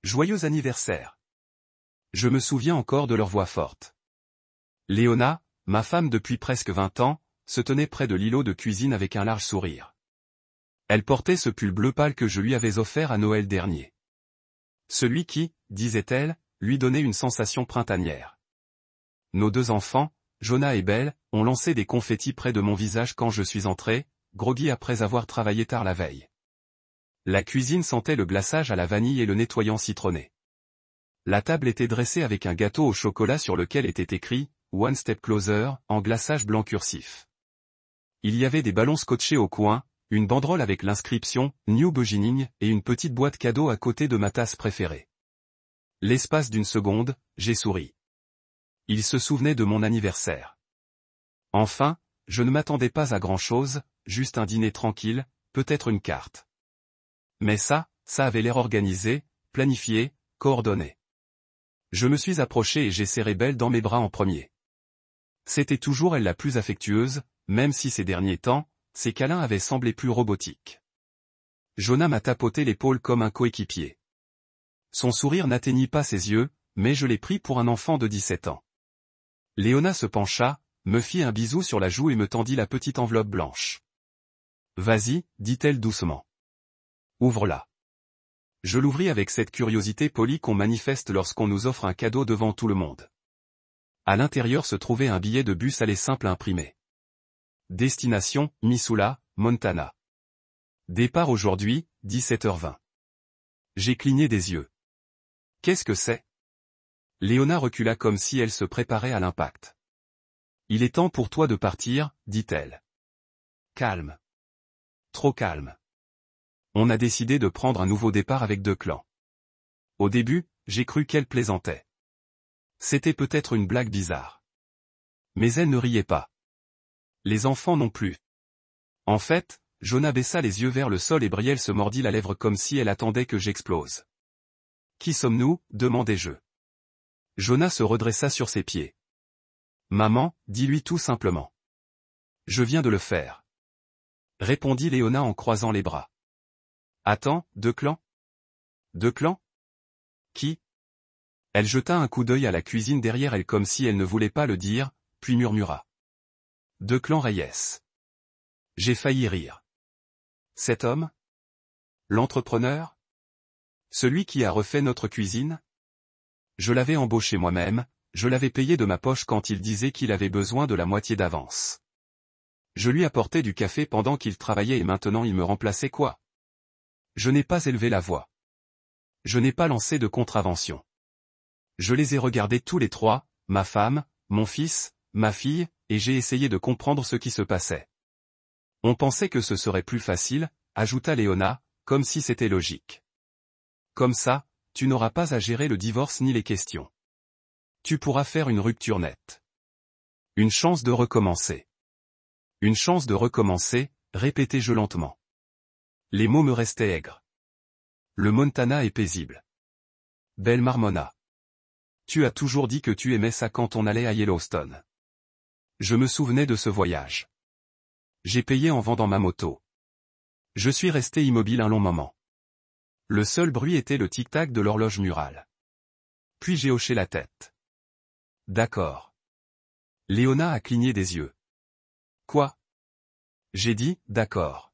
Joyeux anniversaire. Je me souviens encore de leur voix forte. Léona, ma femme depuis presque 20 ans, se tenait près de l'îlot de cuisine avec un large sourire. Elle portait ce pull bleu pâle que je lui avais offert à Noël dernier. Celui qui, disait-elle, lui donnait une sensation printanière. Nos deux enfants, Jonah et Belle, ont lancé des confettis près de mon visage quand je suis entré, groggy après avoir travaillé tard la veille. La cuisine sentait le glaçage à la vanille et le nettoyant citronné. La table était dressée avec un gâteau au chocolat sur lequel était écrit « One Step Closer » en glaçage blanc cursif. Il y avait des ballons scotchés au coin, une banderole avec l'inscription « New Beginning » et une petite boîte cadeau à côté de ma tasse préférée. L'espace d'une seconde, j'ai souri. Il se souvenait de mon anniversaire. Enfin, je ne m'attendais pas à grand-chose, juste un dîner tranquille, peut-être une carte. Mais ça avait l'air organisé, planifié, coordonné. Je me suis approché et j'ai serré Belle dans mes bras en premier. C'était toujours elle la plus affectueuse, même si ces derniers temps, ses câlins avaient semblé plus robotiques. Jonah m'a tapoté l'épaule comme un coéquipier. Son sourire n'atteignit pas ses yeux, mais je l'ai pris pour un enfant de 17 ans. Léona se pencha, me fit un bisou sur la joue et me tendit la petite enveloppe blanche. « Vas-y, dit-elle doucement. Ouvre-la. » Je l'ouvris avec cette curiosité polie qu'on manifeste lorsqu'on nous offre un cadeau devant tout le monde. À l'intérieur se trouvait un billet de bus aller simple imprimé. Destination, Missoula, Montana. Départ aujourd'hui, 17h20. J'ai cligné des yeux. Qu'est-ce que c'est? Léona recula comme si elle se préparait à l'impact. Il est temps pour toi de partir, dit-elle. Calme. Trop calme. On a décidé de prendre un nouveau départ avec deux clans. Au début, j'ai cru qu'elle plaisantait. C'était peut-être une blague bizarre. Mais elle ne riait pas. Les enfants non plus. En fait, Jonah baissa les yeux vers le sol et Brielle se mordit la lèvre comme si elle attendait que j'explose. Qui sommes-nous? Demandai-je. Jonah se redressa sur ses pieds. Maman, dis-lui tout simplement. Je viens de le faire. Répondit Léona en croisant les bras. Attends, deux clans? Deux clans? Qui? Elle jeta un coup d'œil à la cuisine derrière elle comme si elle ne voulait pas le dire, puis murmura. Deux clans Reyes. J'ai failli rire. Cet homme? L'entrepreneur? Celui qui a refait notre cuisine? Je l'avais embauché moi-même, je l'avais payé de ma poche quand il disait qu'il avait besoin de la moitié d'avance. Je lui apportais du café pendant qu'il travaillait et maintenant il me remplaçait quoi? Je n'ai pas élevé la voix. Je n'ai pas lancé de contravention. Je les ai regardés tous les trois, ma femme, mon fils, ma fille, et j'ai essayé de comprendre ce qui se passait. On pensait que ce serait plus facile, ajouta Léona, comme si c'était logique. Comme ça, tu n'auras pas à gérer le divorce ni les questions. Tu pourras faire une rupture nette. Une chance de recommencer. Une chance de recommencer, répétai-je lentement. Les mots me restaient aigres. Le Montana est paisible. Belle marmonna. Tu as toujours dit que tu aimais ça quand on allait à Yellowstone. Je me souvenais de ce voyage. J'ai payé en vendant ma moto. Je suis resté immobile un long moment. Le seul bruit était le tic-tac de l'horloge murale. Puis j'ai hoché la tête. D'accord. Léona a cligné des yeux. Quoi? J'ai dit, d'accord.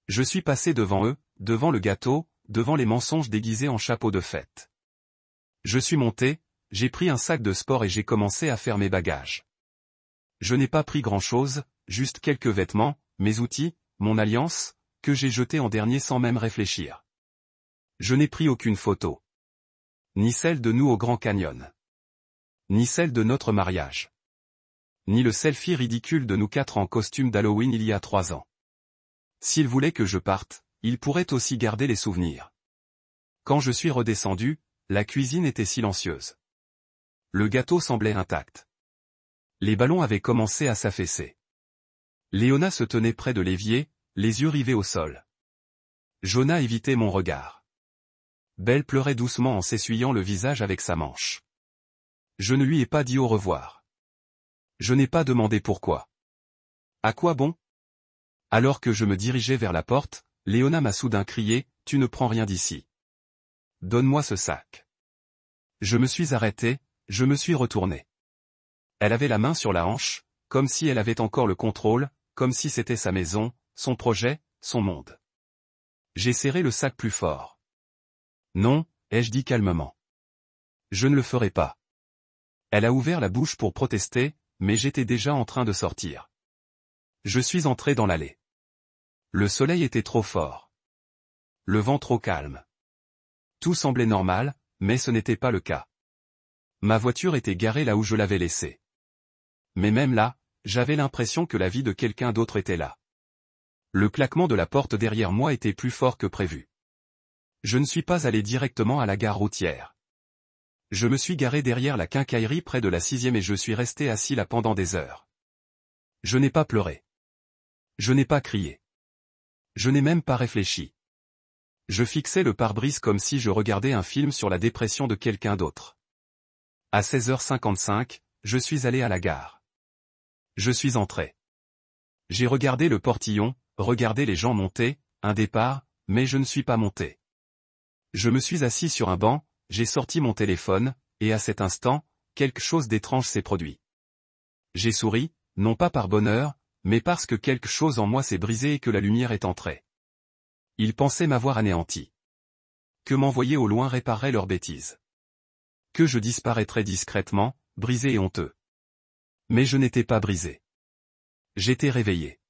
Je suis passé devant eux, devant le gâteau, devant les mensonges déguisés en chapeau de fête. Je suis monté, j'ai pris un sac de sport et j'ai commencé à faire mes bagages. Je n'ai pas pris grand-chose, juste quelques vêtements, mes outils, mon alliance, que j'ai jeté en dernier sans même réfléchir. Je n'ai pris aucune photo. Ni celle de nous au Grand Canyon. Ni celle de notre mariage. Ni le selfie ridicule de nous quatre en costume d'Halloween il y a 3 ans. S'il voulait que je parte, il pourrait aussi garder les souvenirs. Quand je suis redescendu, la cuisine était silencieuse. Le gâteau semblait intact. Les ballons avaient commencé à s'affaisser. Léona se tenait près de l'évier, les yeux rivés au sol. Jonah évitait mon regard. Belle pleurait doucement en s'essuyant le visage avec sa manche. Je ne lui ai pas dit au revoir. Je n'ai pas demandé pourquoi. À quoi bon? Alors que je me dirigeais vers la porte, Léona m'a soudain crié, « Tu ne prends rien d'ici. » donne-moi ce sac. Je me suis arrêté, je me suis retourné. Elle avait la main sur la hanche, comme si elle avait encore le contrôle, comme si c'était sa maison, son projet, son monde. J'ai serré le sac plus fort. Non, ai-je dit calmement. Je ne le ferai pas. Elle a ouvert la bouche pour protester, mais j'étais déjà en train de sortir. Je suis entré dans l'allée. Le soleil était trop fort. Le vent trop calme. Tout semblait normal, mais ce n'était pas le cas. Ma voiture était garée là où je l'avais laissée. Mais même là, j'avais l'impression que la vie de quelqu'un d'autre était là. Le claquement de la porte derrière moi était plus fort que prévu. Je ne suis pas allé directement à la gare routière. Je me suis garé derrière la quincaillerie près de la 6e et je suis resté assis là pendant des heures. Je n'ai pas pleuré. Je n'ai pas crié. Je n'ai même pas réfléchi. Je fixais le pare-brise comme si je regardais un film sur la dépression de quelqu'un d'autre. À 16h55, je suis allé à la gare. Je suis entré. J'ai regardé le portillon, regardé les gens monter, un départ, mais je ne suis pas monté. Je me suis assis sur un banc, j'ai sorti mon téléphone, et à cet instant, quelque chose d'étrange s'est produit. J'ai souri, non pas par bonheur, mais parce que quelque chose en moi s'est brisé et que la lumière est entrée. Ils pensaient m'avoir anéanti. Que m'envoyer au loin réparerait leurs bêtises. Que je disparaîtrais discrètement, brisé et honteux. Mais je n'étais pas brisé. J'étais réveillé.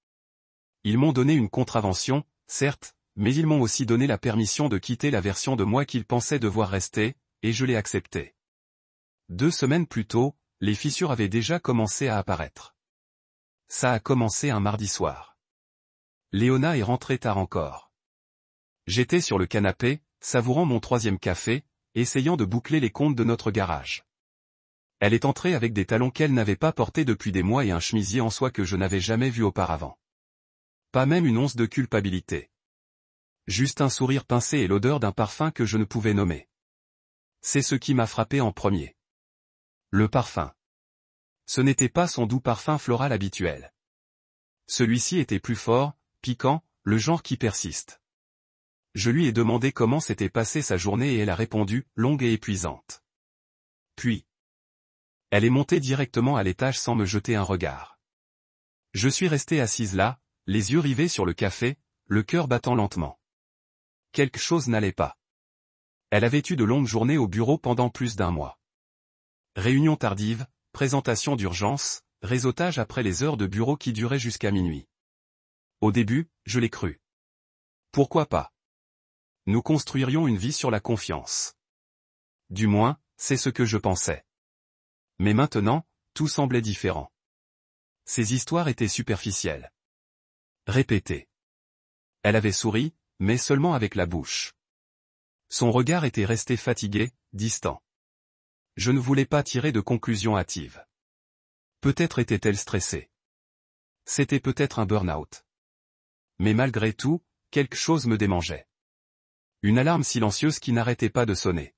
Ils m'ont donné une contravention, certes, mais ils m'ont aussi donné la permission de quitter la version de moi qu'ils pensaient devoir rester, et je l'ai accepté. 2 semaines plus tôt, les fissures avaient déjà commencé à apparaître. Ça a commencé un mardi soir. Léona est rentrée tard encore. J'étais sur le canapé, savourant mon 3e café, essayant de boucler les comptes de notre garage. Elle est entrée avec des talons qu'elle n'avait pas portés depuis des mois et un chemisier en soie que je n'avais jamais vu auparavant. Pas même une once de culpabilité. Juste un sourire pincé et l'odeur d'un parfum que je ne pouvais nommer. C'est ce qui m'a frappé en premier. Le parfum. Ce n'était pas son doux parfum floral habituel. Celui-ci était plus fort, piquant, le genre qui persiste. Je lui ai demandé comment s'était passée sa journée et elle a répondu, longue et épuisante. Puis, elle est montée directement à l'étage sans me jeter un regard. Je suis resté assise là, les yeux rivés sur le café, le cœur battant lentement. Quelque chose n'allait pas. Elle avait eu de longues journées au bureau pendant plus d'1 mois. Réunion tardive, présentation d'urgence, réseautage après les heures de bureau qui duraient jusqu'à minuit. Au début, je l'ai cru. Pourquoi pas? Nous construirions une vie sur la confiance. Du moins, c'est ce que je pensais. Mais maintenant, tout semblait différent. Ces histoires étaient superficielles. Répétées. Elle avait souri, mais seulement avec la bouche. Son regard était resté fatigué, distant. Je ne voulais pas tirer de conclusions hâtives. Peut-être était-elle stressée. C'était peut-être un burn-out. Mais malgré tout, quelque chose me démangeait. Une alarme silencieuse qui n'arrêtait pas de sonner.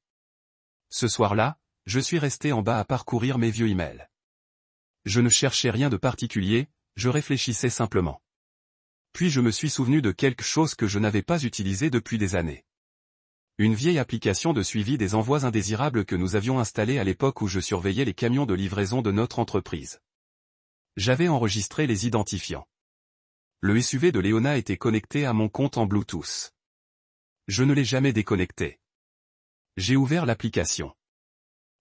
Ce soir-là, je suis resté en bas à parcourir mes vieux emails. Je ne cherchais rien de particulier, je réfléchissais simplement. Puis je me suis souvenu de quelque chose que je n'avais pas utilisé depuis des années. Une vieille application de suivi des envois indésirables que nous avions installée à l'époque où je surveillais les camions de livraison de notre entreprise. J'avais enregistré les identifiants. Le SUV de Léona était connecté à mon compte en Bluetooth. Je ne l'ai jamais déconnecté. J'ai ouvert l'application.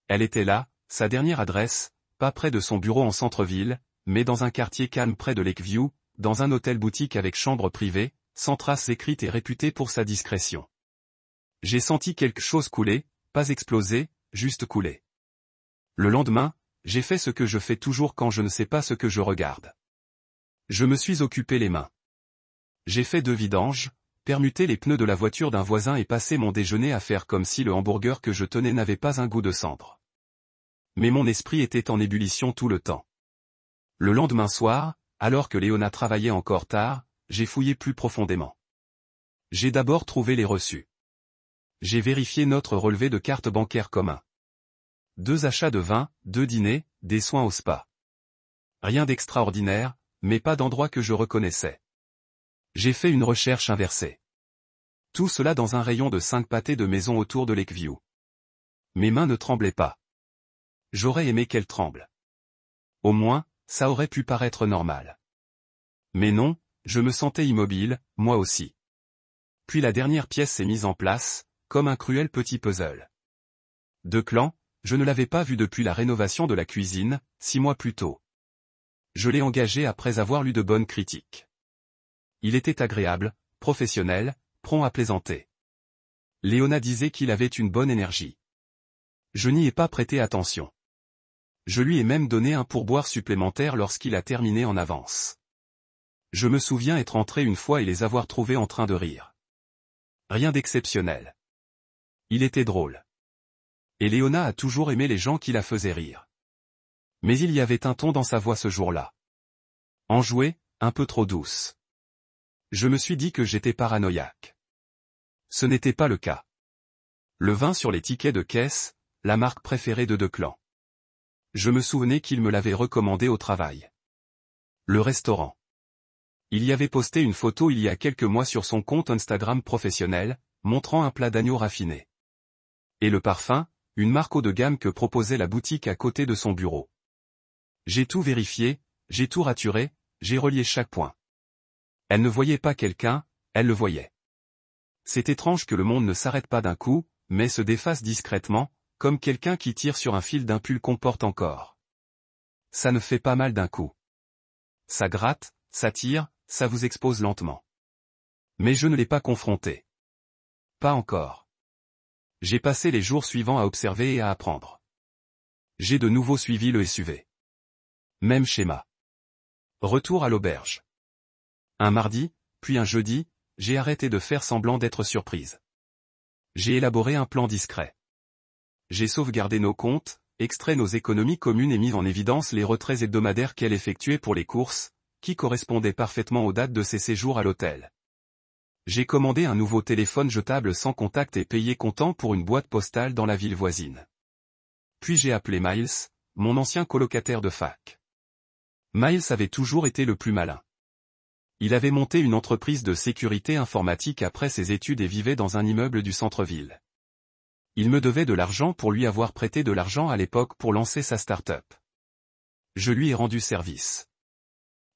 Elle était là, sa dernière adresse, pas près de son bureau en centre-ville, mais dans un quartier calme près de Lakeview, dans un hôtel-boutique avec chambre privée, sans traces écrites et réputé pour sa discrétion. J'ai senti quelque chose couler, pas exploser, juste couler. Le lendemain, j'ai fait ce que je fais toujours quand je ne sais pas ce que je regarde. Je me suis occupé les mains. J'ai fait 2 vidanges, permuté les pneus de la voiture d'un voisin et passé mon déjeuner à faire comme si le hamburger que je tenais n'avait pas un goût de cendre. Mais mon esprit était en ébullition tout le temps. Le lendemain soir, alors que Léona travaillait encore tard, j'ai fouillé plus profondément. J'ai d'abord trouvé les reçus. J'ai vérifié notre relevé de carte bancaire commun. 2 achats de vin, 2 dîners, des soins au spa. Rien d'extraordinaire, mais pas d'endroit que je reconnaissais. J'ai fait une recherche inversée. Tout cela dans un rayon de 5 pâtés de maison autour de Lakeview. Mes mains ne tremblaient pas. J'aurais aimé qu'elles tremblent. Au moins, ça aurait pu paraître normal. Mais non, je me sentais immobile, moi aussi. Puis la dernière pièce s'est mise en place, comme un cruel petit puzzle. Declan, je ne l'avais pas vu depuis la rénovation de la cuisine, 6 mois plus tôt. Je l'ai engagé après avoir lu de bonnes critiques. Il était agréable, professionnel, prompt à plaisanter. Léona disait qu'il avait une bonne énergie. Je n'y ai pas prêté attention. Je lui ai même donné un pourboire supplémentaire lorsqu'il a terminé en avance. Je me souviens être entré une fois et les avoir trouvés en train de rire. Rien d'exceptionnel. Il était drôle. Et Léona a toujours aimé les gens qui la faisaient rire. Mais il y avait un ton dans sa voix ce jour-là. Enjouée, un peu trop douce. Je me suis dit que j'étais paranoïaque. Ce n'était pas le cas. Le vin sur les tickets de caisse, la marque préférée de Declan. Je me souvenais qu'il me l'avait recommandé au travail. Le restaurant. Il y avait posté une photo il y a quelques mois sur son compte Instagram professionnel, montrant un plat d'agneau raffiné. Et le parfum, une marque haut de gamme que proposait la boutique à côté de son bureau. J'ai tout vérifié, j'ai tout raturé, j'ai relié chaque point. Elle ne voyait pas quelqu'un, elle le voyait. C'est étrange que le monde ne s'arrête pas d'un coup, mais se défasse discrètement, comme quelqu'un qui tire sur un fil d'un pull qu'on porte encore. Ça ne fait pas mal d'un coup. Ça gratte, ça tire, ça vous expose lentement. Mais je ne l'ai pas confronté. Pas encore. J'ai passé les jours suivants à observer et à apprendre. J'ai de nouveau suivi le SUV. Même schéma. Retour à l'auberge. Un mardi, puis un jeudi, j'ai arrêté de faire semblant d'être surprise. J'ai élaboré un plan discret. J'ai sauvegardé nos comptes, extrait nos économies communes et mis en évidence les retraits hebdomadaires qu'elle effectuait pour les courses, qui correspondaient parfaitement aux dates de ses séjours à l'hôtel. J'ai commandé un nouveau téléphone jetable sans contact et payé comptant pour une boîte postale dans la ville voisine. Puis j'ai appelé Miles, mon ancien colocataire de fac. Miles avait toujours été le plus malin. Il avait monté une entreprise de sécurité informatique après ses études et vivait dans un immeuble du centre-ville. Il me devait de l'argent pour lui avoir prêté de l'argent à l'époque pour lancer sa start-up. Je lui ai rendu service.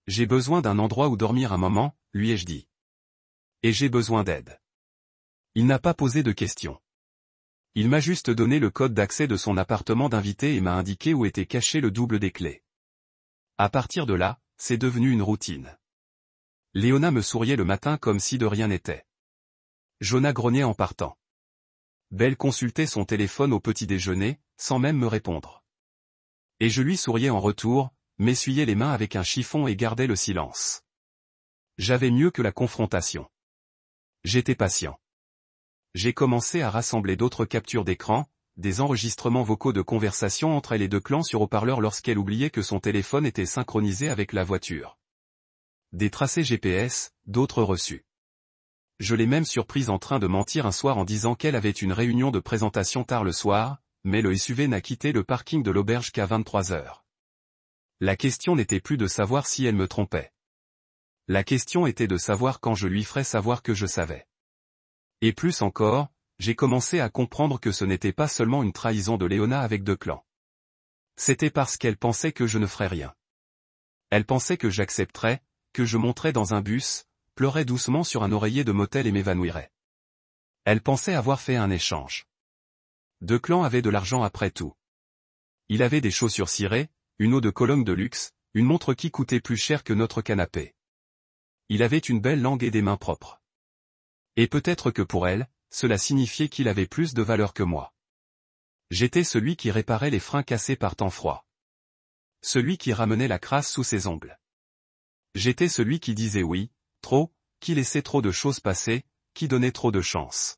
J'ai besoin d'un endroit où dormir un moment, lui ai-je dit. Et j'ai besoin d'aide. Il n'a pas posé de questions. Il m'a juste donné le code d'accès de son appartement d'invité et m'a indiqué où était caché le double des clés. À partir de là, c'est devenu une routine. Léona me souriait le matin comme si de rien n'était. Jonah grognait en partant. Belle consultait son téléphone au petit déjeuner, sans même me répondre. Et je lui souriais en retour, m'essuyais les mains avec un chiffon et gardais le silence. J'avais mieux que la confrontation. J'étais patient. J'ai commencé à rassembler d'autres captures d'écran, des enregistrements vocaux de conversation entre elle et Declan sur haut-parleur lorsqu'elle oubliait que son téléphone était synchronisé avec la voiture. Des tracés GPS, d'autres reçus. Je l'ai même surprise en train de mentir un soir en disant qu'elle avait une réunion de présentation tard le soir, mais le SUV n'a quitté le parking de l'auberge qu'à 23 heures. La question n'était plus de savoir si elle me trompait. La question était de savoir quand je lui ferais savoir que je savais. Et plus encore, j'ai commencé à comprendre que ce n'était pas seulement une trahison de Léona avec Declan. C'était parce qu'elle pensait que je ne ferais rien. Elle pensait que j'accepterais, que je monterais dans un bus, pleurais doucement sur un oreiller de motel et m'évanouirais. Elle pensait avoir fait un échange. Declan avait de l'argent après tout. Il avait des chaussures cirées, une eau de Cologne de luxe, une montre qui coûtait plus cher que notre canapé. Il avait une belle langue et des mains propres. Et peut-être que pour elle, cela signifiait qu'il avait plus de valeur que moi. J'étais celui qui réparait les freins cassés par temps froid. Celui qui ramenait la crasse sous ses ongles. J'étais celui qui disait oui, trop, qui laissait trop de choses passer, qui donnait trop de chance.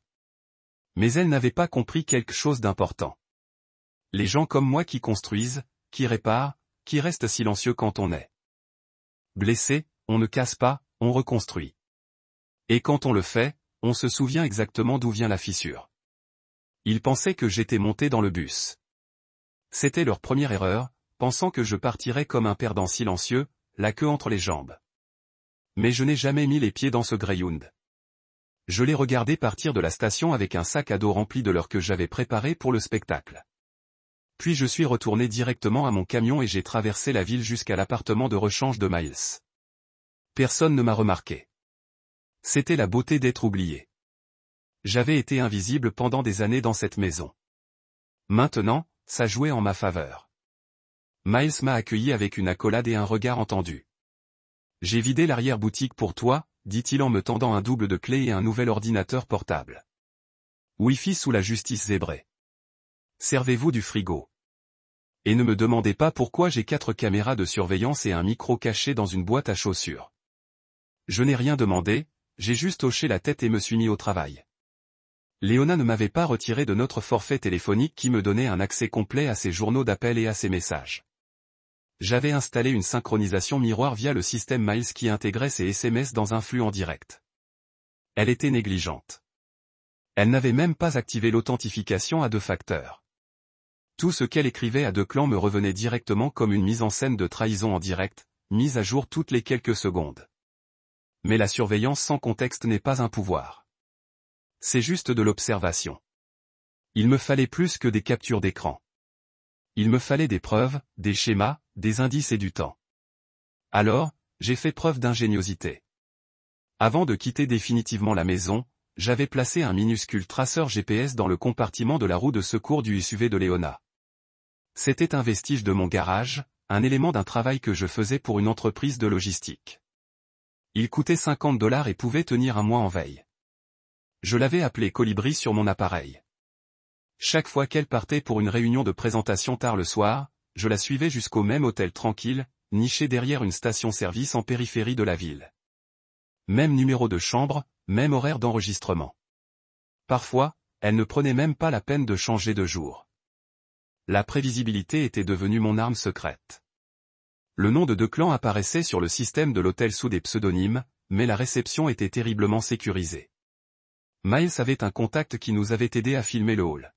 Mais elle n'avait pas compris quelque chose d'important. Les gens comme moi qui construisent, qui réparent, qui restent silencieux quand on est blessé, on ne casse pas, on reconstruit. Et quand on le fait, on se souvient exactement d'où vient la fissure. Ils pensaient que j'étais monté dans le bus. C'était leur première erreur, pensant que je partirais comme un perdant silencieux, la queue entre les jambes. Mais je n'ai jamais mis les pieds dans ce Greyhound. Je les regardais partir de la station avec un sac à dos rempli de l'heure que j'avais préparé pour le spectacle. Puis je suis retourné directement à mon camion et j'ai traversé la ville jusqu'à l'appartement de rechange de Miles. Personne ne m'a remarqué. C'était la beauté d'être oublié. J'avais été invisible pendant des années dans cette maison. Maintenant, ça jouait en ma faveur. Miles m'a accueilli avec une accolade et un regard entendu. J'ai vidé l'arrière-boutique pour toi, dit-il en me tendant un double de clés et un nouvel ordinateur portable. Wi-Fi sous la justice zébrée. Servez-vous du frigo. Et ne me demandez pas pourquoi j'ai 4 caméras de surveillance et un micro caché dans une boîte à chaussures. Je n'ai rien demandé, j'ai juste hoché la tête et me suis mis au travail. Léona ne m'avait pas retiré de notre forfait téléphonique qui me donnait un accès complet à ses journaux d'appel et à ses messages. J'avais installé une synchronisation miroir via le système Miles qui intégrait ses SMS dans un flux en direct. Elle était négligente. Elle n'avait même pas activé l'authentification à 2 facteurs. Tout ce qu'elle écrivait à Declan me revenait directement comme une mise en scène de trahison en direct, mise à jour toutes les quelques secondes. Mais la surveillance sans contexte n'est pas un pouvoir. C'est juste de l'observation. Il me fallait plus que des captures d'écran. Il me fallait des preuves, des schémas, des indices et du temps. Alors, j'ai fait preuve d'ingéniosité. Avant de quitter définitivement la maison, j'avais placé un minuscule traceur GPS dans le compartiment de la roue de secours du SUV de Léona. C'était un vestige de mon garage, un élément d'un travail que je faisais pour une entreprise de logistique. Il coûtait $50 et pouvait tenir un mois en veille. Je l'avais appelé Colibri sur mon appareil. Chaque fois qu'elle partait pour une réunion de présentation tard le soir, je la suivais jusqu'au même hôtel tranquille, niché derrière une station-service en périphérie de la ville. Même numéro de chambre, même horaire d'enregistrement. Parfois, elle ne prenait même pas la peine de changer de jour. La prévisibilité était devenue mon arme secrète. Le nom de Declan apparaissait sur le système de l'hôtel sous des pseudonymes, mais la réception était terriblement sécurisée. Miles avait un contact qui nous avait aidé à filmer le hall.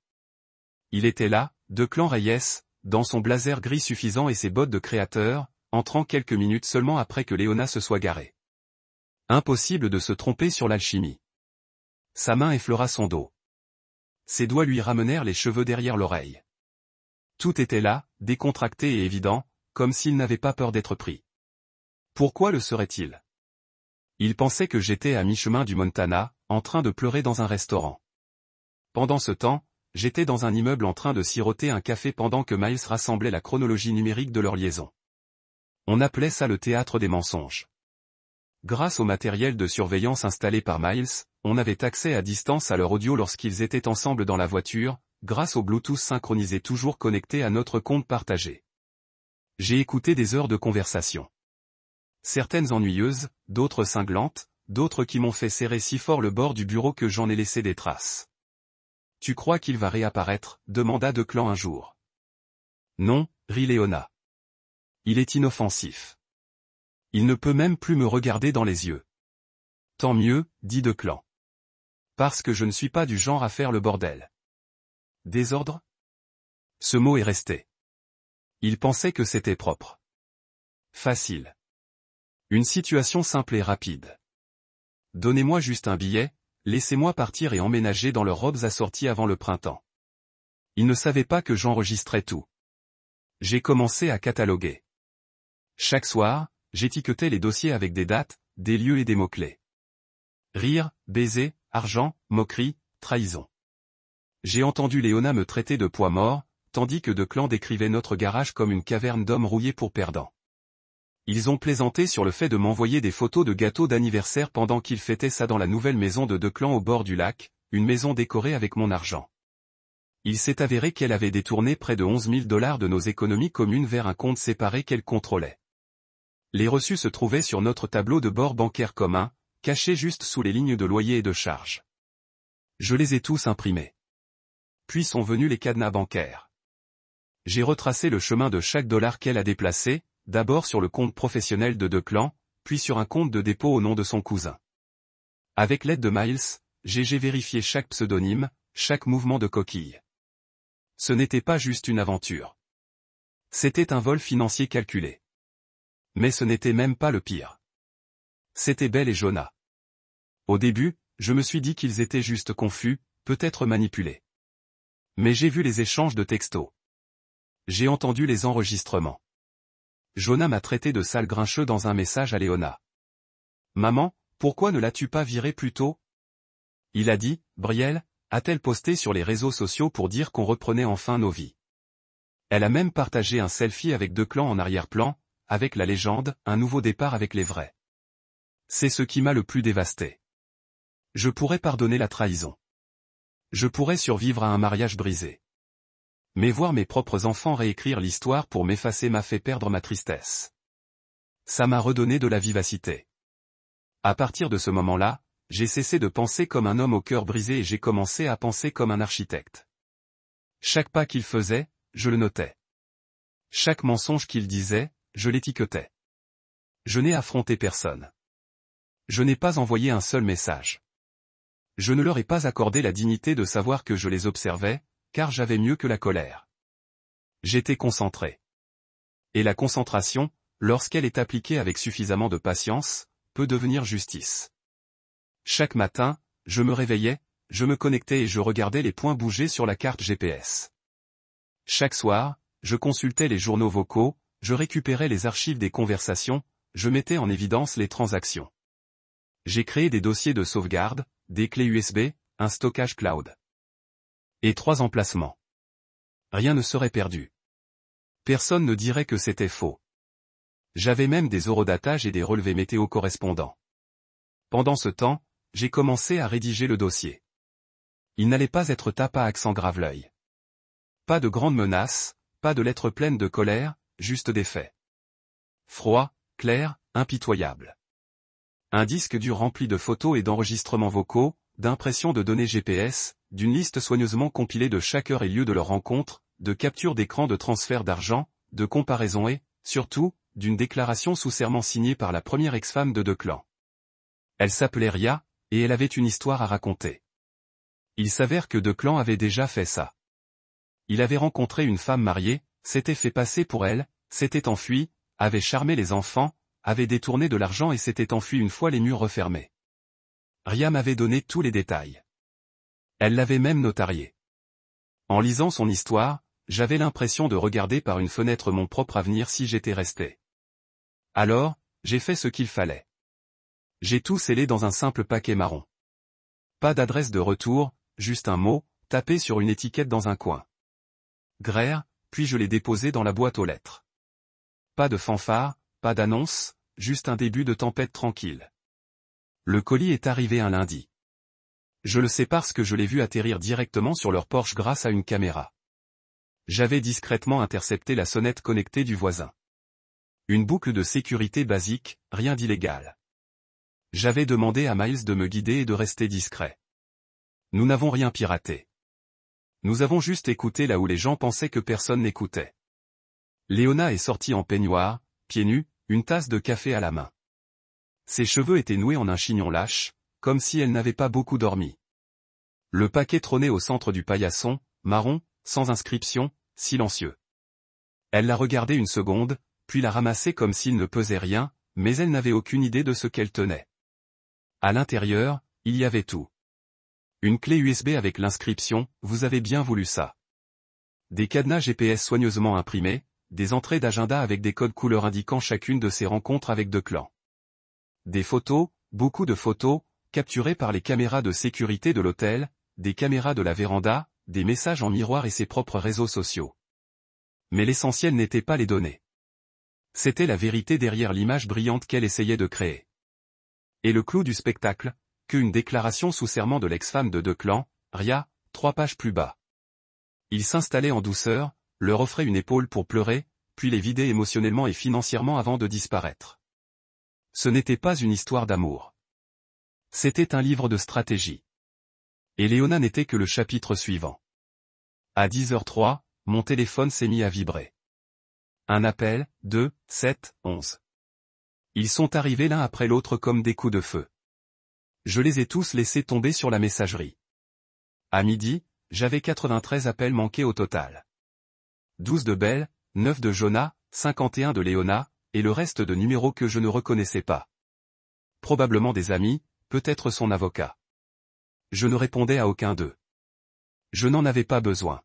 Il était là, Declan Reyes, dans son blazer gris suffisant et ses bottes de créateur, entrant quelques minutes seulement après que Léona se soit garée. Impossible de se tromper sur l'alchimie. Sa main effleura son dos. Ses doigts lui ramenèrent les cheveux derrière l'oreille. Tout était là, décontracté et évident, comme s'il n'avait pas peur d'être pris. Pourquoi le serait-il? Il pensait que j'étais à mi-chemin du Montana, en train de pleurer dans un restaurant. Pendant ce temps, j'étais dans un immeuble en train de siroter un café pendant que Miles rassemblait la chronologie numérique de leur liaison. On appelait ça le théâtre des mensonges. Grâce au matériel de surveillance installé par Miles, on avait accès à distance à leur audio lorsqu'ils étaient ensemble dans la voiture, grâce au Bluetooth synchronisé toujours connecté à notre compte partagé. J'ai écouté des heures de conversation. Certaines ennuyeuses, d'autres cinglantes, d'autres qui m'ont fait serrer si fort le bord du bureau que j'en ai laissé des traces. « Tu crois qu'il va réapparaître ?» demanda Declan un jour. « Non, » rit Léona. « Il est inoffensif. Il ne peut même plus me regarder dans les yeux. »« Tant mieux, » dit Declan. « Parce que je ne suis pas du genre à faire le bordel. »« Désordre ?» Ce mot est resté. Il pensait que c'était propre. Facile. Une situation simple et rapide. Donnez-moi juste un billet, laissez-moi partir et emménager dans leurs robes assorties avant le printemps. Ils ne savaient pas que j'enregistrais tout. J'ai commencé à cataloguer. Chaque soir, j'étiquetais les dossiers avec des dates, des lieux et des mots-clés. Rire, baiser, argent, moquerie, trahison. J'ai entendu Léona me traiter de poids mort, tandis que Declan décrivait notre garage comme une caverne d'hommes rouillés pour perdants. Ils ont plaisanté sur le fait de m'envoyer des photos de gâteaux d'anniversaire pendant qu'ils fêtaient ça dans la nouvelle maison de Declan au bord du lac, une maison décorée avec mon argent. Il s'est avéré qu'elle avait détourné près de $11 000 de nos économies communes vers un compte séparé qu'elle contrôlait. Les reçus se trouvaient sur notre tableau de bord bancaire commun, cachés juste sous les lignes de loyer et de charges. Je les ai tous imprimés. Puis sont venus les cadenas bancaires. J'ai retracé le chemin de chaque dollar qu'elle a déplacé, d'abord sur le compte professionnel de Declan, puis sur un compte de dépôt au nom de son cousin. Avec l'aide de Miles, j'ai vérifié chaque pseudonyme, chaque mouvement de coquille. Ce n'était pas juste une aventure. C'était un vol financier calculé. Mais ce n'était même pas le pire. C'était Belle et Jonah. Au début, je me suis dit qu'ils étaient juste confus, peut-être manipulés. Mais j'ai vu les échanges de textos. J'ai entendu les enregistrements. Jonah m'a traité de sale grincheux dans un message à Léona. Maman, pourquoi ne l'as-tu pas viré plus tôt? Il a dit, Brielle, a-t-elle posté sur les réseaux sociaux pour dire qu'on reprenait enfin nos vies. Elle a même partagé un selfie avec Declan en arrière-plan, avec la légende, un nouveau départ avec les vrais. C'est ce qui m'a le plus dévasté. Je pourrais pardonner la trahison. Je pourrais survivre à un mariage brisé. Mais voir mes propres enfants réécrire l'histoire pour m'effacer m'a fait perdre ma tristesse. Ça m'a redonné de la vivacité. À partir de ce moment-là, j'ai cessé de penser comme un homme au cœur brisé et j'ai commencé à penser comme un architecte. Chaque pas qu'il faisait, je le notais. Chaque mensonge qu'il disait, je l'étiquetais. Je n'ai affronté personne. Je n'ai pas envoyé un seul message. Je ne leur ai pas accordé la dignité de savoir que je les observais, car j'avais mieux que la colère. J'étais concentré. Et la concentration, lorsqu'elle est appliquée avec suffisamment de patience, peut devenir justice. Chaque matin, je me réveillais, je me connectais et je regardais les points bouger sur la carte GPS. Chaque soir, je consultais les journaux vocaux, je récupérais les archives des conversations, je mettais en évidence les transactions. J'ai créé des dossiers de sauvegarde, des clés USB, un stockage cloud. Et 3 emplacements. Rien ne serait perdu. Personne ne dirait que c'était faux. J'avais même des eurodatages et des relevés météo correspondants. Pendant ce temps, j'ai commencé à rédiger le dossier. Il n'allait pas être tape à accent grave l'œil. Pas de grandes menaces, pas de lettres pleines de colère, juste des faits. Froid, clair, impitoyable. Un disque dur rempli de photos et d'enregistrements vocaux, d'impressions de données GPS, d'une liste soigneusement compilée de chaque heure et lieu de leur rencontre, de captures d'écran de transfert d'argent, de comparaisons et, surtout, d'une déclaration sous serment signée par la première ex-femme de Declan. Elle s'appelait Ria, et elle avait une histoire à raconter. Il s'avère que Declan avait déjà fait ça. Il avait rencontré une femme mariée, s'était fait passer pour elle, s'était enfui, avait charmé les enfants, avait détourné de l'argent et s'était enfui une fois les murs refermés. Ria m'avait donné tous les détails. Elle l'avait même notarié. En lisant son histoire, j'avais l'impression de regarder par une fenêtre mon propre avenir si j'étais resté. Alors, j'ai fait ce qu'il fallait. J'ai tout scellé dans un simple paquet marron. Pas d'adresse de retour, juste un mot, tapé sur une étiquette dans un coin. Graire, puis je l'ai déposé dans la boîte aux lettres. Pas de fanfare, pas d'annonce, juste un début de tempête tranquille. Le colis est arrivé un lundi. Je le sais parce que je l'ai vu atterrir directement sur leur Porsche grâce à une caméra. J'avais discrètement intercepté la sonnette connectée du voisin. Une boucle de sécurité basique, rien d'illégal. J'avais demandé à Miles de me guider et de rester discret. Nous n'avons rien piraté. Nous avons juste écouté là où les gens pensaient que personne n'écoutait. Léona est sortie en peignoir, pieds nus, une tasse de café à la main. Ses cheveux étaient noués en un chignon lâche, comme si elle n'avait pas beaucoup dormi. Le paquet trônait au centre du paillasson, marron, sans inscription, silencieux. Elle l'a regardé une seconde, puis l'a ramassé comme s'il ne pesait rien, mais elle n'avait aucune idée de ce qu'elle tenait. À l'intérieur, il y avait tout. Une clé USB avec l'inscription « Vous avez bien voulu ça ». Des cadenas GPS soigneusement imprimés, des entrées d'agenda avec des codes couleurs indiquant chacune de ses rencontres avec Declan. Des photos, beaucoup de photos, capturées par les caméras de sécurité de l'hôtel, des caméras de la véranda, des messages en miroir et ses propres réseaux sociaux. Mais l'essentiel n'était pas les données. C'était la vérité derrière l'image brillante qu'elle essayait de créer. Et le clou du spectacle, qu'une déclaration sous serment de l'ex-femme de Declan, Ria, 3 pages plus bas. Il s'installait en douceur, leur offrait une épaule pour pleurer, puis les vidait émotionnellement et financièrement avant de disparaître. Ce n'était pas une histoire d'amour. C'était un livre de stratégie. Et Léona n'était que le chapitre suivant. À 10h03, mon téléphone s'est mis à vibrer. Un appel, 2, 7, 11. Ils sont arrivés l'un après l'autre comme des coups de feu. Je les ai tous laissés tomber sur la messagerie. À midi, j'avais 93 appels manqués au total. 12 de Belle, 9 de Jonah, 51 de Léona, et le reste de numéros que je ne reconnaissais pas. Probablement des amis, peut-être son avocat. Je ne répondais à aucun d'eux. Je n'en avais pas besoin.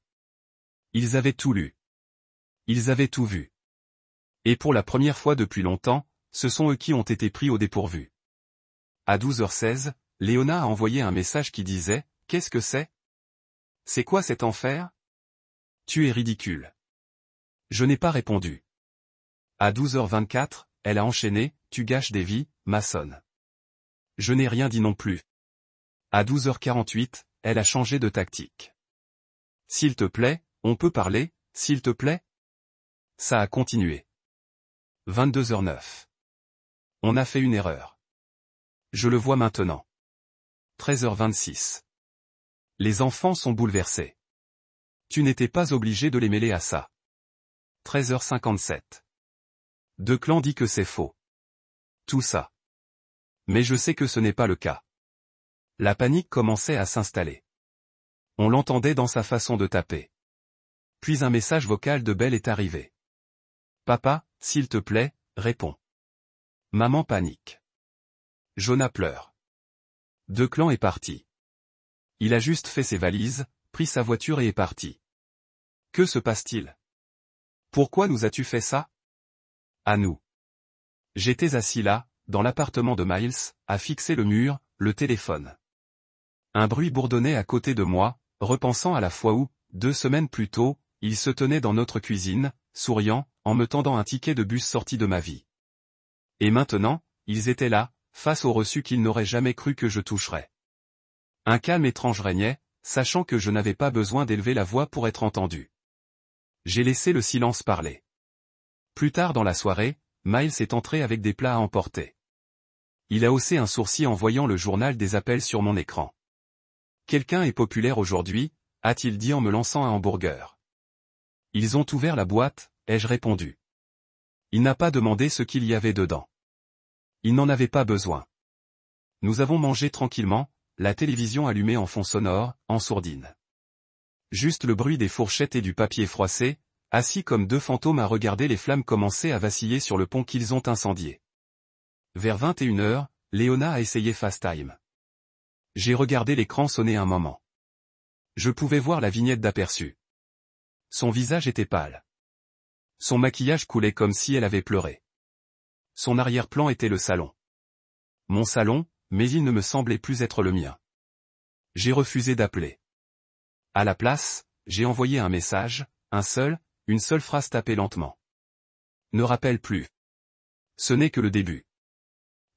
Ils avaient tout lu. Ils avaient tout vu. Et pour la première fois depuis longtemps, ce sont eux qui ont été pris au dépourvu. À 12h16, Léona a envoyé un message qui disait « Qu'est-ce que c'est ? C'est quoi cet enfer ? Tu es ridicule. » Je n'ai pas répondu. À 12h24, elle a enchaîné « Tu gâches des vies, maçonne. » Je n'ai rien dit non plus. À 12h48, elle a changé de tactique. « S'il te plaît, on peut parler, s'il te plaît ?» Ça a continué. 22h09. On a fait une erreur. Je le vois maintenant. 13h26. Les enfants sont bouleversés. Tu n'étais pas obligé de les mêler à ça. 13h57. Declan dit que c'est faux. Tout ça. Mais je sais que ce n'est pas le cas. La panique commençait à s'installer. On l'entendait dans sa façon de taper. Puis un message vocal de Belle est arrivé. Papa, s'il te plaît, réponds. Maman panique. Jonah pleure. Declan est parti. Il a juste fait ses valises, pris sa voiture et est parti. Que se passe-t-il? Pourquoi nous as-tu fait ça? À nous. J'étais assis là, dans l'appartement de Miles, à fixer le mur, le téléphone. Un bruit bourdonnait à côté de moi, repensant à la fois où, 2 semaines plus tôt, il se tenait dans notre cuisine, souriant, en me tendant un ticket de bus sorti de ma vie. Et maintenant, ils étaient là, face au reçu qu'ils n'auraient jamais cru que je toucherais. Un calme étrange régnait, sachant que je n'avais pas besoin d'élever la voix pour être entendu. J'ai laissé le silence parler. Plus tard dans la soirée, Miles est entré avec des plats à emporter. Il a haussé un sourcil en voyant le journal des appels sur mon écran. « Quelqu'un est populaire aujourd'hui », a-t-il dit en me lançant un hamburger. « Ils ont ouvert la boîte », ai-je répondu. Il n'a pas demandé ce qu'il y avait dedans. Il n'en avait pas besoin. Nous avons mangé tranquillement, la télévision allumée en fond sonore, en sourdine. Juste le bruit des fourchettes et du papier froissé, assis comme 2 fantômes à regarder les flammes commencer à vaciller sur le pont qu'ils ont incendié. Vers 21h, Léona a essayé FaceTime. J'ai regardé l'écran sonner un moment. Je pouvais voir la vignette d'aperçu. Son visage était pâle. Son maquillage coulait comme si elle avait pleuré. Son arrière-plan était le salon. Mon salon, mais il ne me semblait plus être le mien. J'ai refusé d'appeler. À la place, j'ai envoyé un message, une seule phrase tapée lentement. Ne rappelle plus. Ce n'est que le début.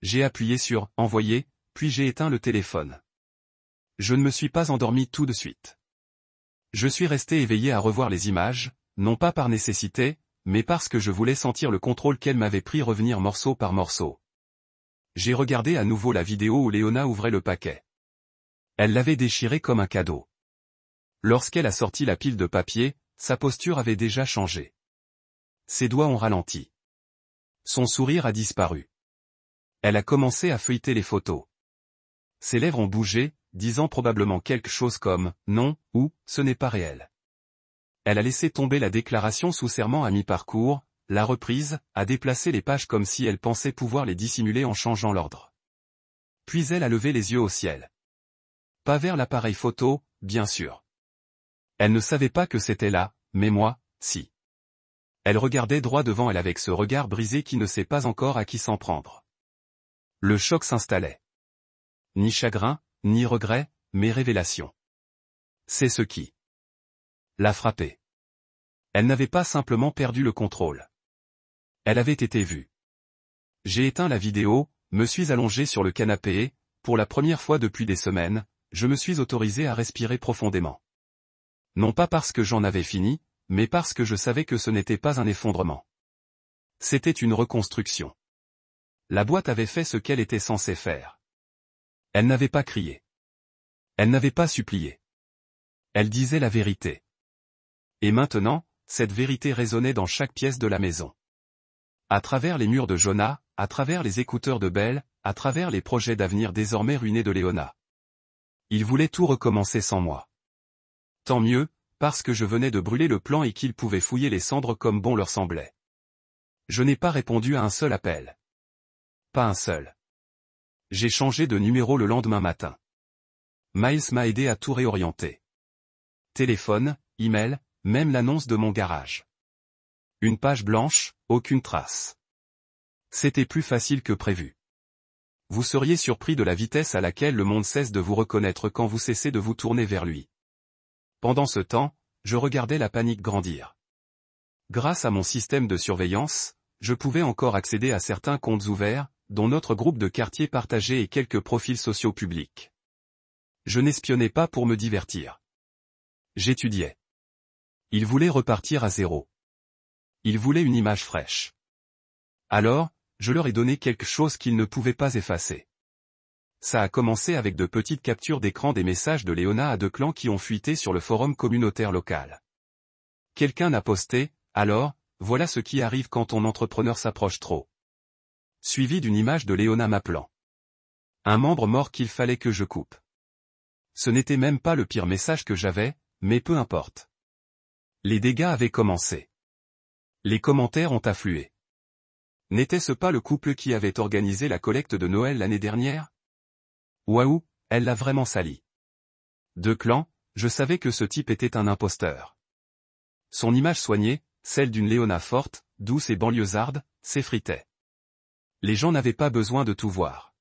J'ai appuyé sur « Envoyer », puis j'ai éteint le téléphone. Je ne me suis pas endormi tout de suite. Je suis resté éveillé à revoir les images, non pas par nécessité, mais parce que je voulais sentir le contrôle qu'elle m'avait pris revenir morceau par morceau. J'ai regardé à nouveau la vidéo où Léona ouvrait le paquet. Elle l'avait déchiré comme un cadeau. Lorsqu'elle a sorti la pile de papier, sa posture avait déjà changé. Ses doigts ont ralenti. Son sourire a disparu. Elle a commencé à feuilleter les photos. Ses lèvres ont bougé, disant probablement quelque chose comme « non » ou « ce n'est pas réel ». Elle a laissé tomber la déclaration sous serment à mi-parcours, l'a reprise, a déplacé les pages comme si elle pensait pouvoir les dissimuler en changeant l'ordre. Puis elle a levé les yeux au ciel. Pas vers l'appareil photo, bien sûr. Elle ne savait pas que c'était là, mais moi, si. Elle regardait droit devant elle avec ce regard brisé qui ne sait pas encore à qui s'en prendre. Le choc s'installait. Ni chagrin, ni regret, mais révélation. C'est ce qui l'a frappée. Elle n'avait pas simplement perdu le contrôle. Elle avait été vue. J'ai éteint la vidéo, me suis allongé sur le canapé et, pour la première fois depuis des semaines, je me suis autorisé à respirer profondément. Non pas parce que j'en avais fini, mais parce que je savais que ce n'était pas un effondrement. C'était une reconstruction. La boîte avait fait ce qu'elle était censée faire. Elle n'avait pas crié. Elle n'avait pas supplié. Elle disait la vérité. Et maintenant, cette vérité résonnait dans chaque pièce de la maison. À travers les murs de Jonah, à travers les écouteurs de Belle, à travers les projets d'avenir désormais ruinés de Léona. Ils voulaient tout recommencer sans moi. Tant mieux, parce que je venais de brûler le plan et qu'ils pouvaient fouiller les cendres comme bon leur semblait. Je n'ai pas répondu à un seul appel. Pas un seul. J'ai changé de numéro le lendemain matin. Miles m'a aidé à tout réorienter. Téléphone, email, même l'annonce de mon garage. Une page blanche, aucune trace. C'était plus facile que prévu. Vous seriez surpris de la vitesse à laquelle le monde cesse de vous reconnaître quand vous cessez de vous tourner vers lui. Pendant ce temps, je regardais la panique grandir. Grâce à mon système de surveillance, je pouvais encore accéder à certains comptes ouverts, dont notre groupe de quartier partagé et quelques profils sociaux publics. Je n'espionnais pas pour me divertir. J'étudiais. Ils voulaient repartir à zéro. Ils voulaient une image fraîche. Alors, je leur ai donné quelque chose qu'ils ne pouvaient pas effacer. Ça a commencé avec de petites captures d'écran des messages de Léona à deux clans qui ont fuité sur le forum communautaire local. Quelqu'un a posté, alors, voilà ce qui arrive quand ton entrepreneur s'approche trop. Suivi d'une image de Léona m'appelant. Un membre mort qu'il fallait que je coupe. Ce n'était même pas le pire message que j'avais, mais peu importe. Les dégâts avaient commencé. Les commentaires ont afflué. N'était-ce pas le couple qui avait organisé la collecte de Noël l'année dernière? Waouh, elle l'a vraiment sali. Deux clans, je savais que ce type était un imposteur. Son image soignée, celle d'une Léona forte, douce et banlieusarde, s'effritait. Les gens n'avaient pas besoin de tout voir.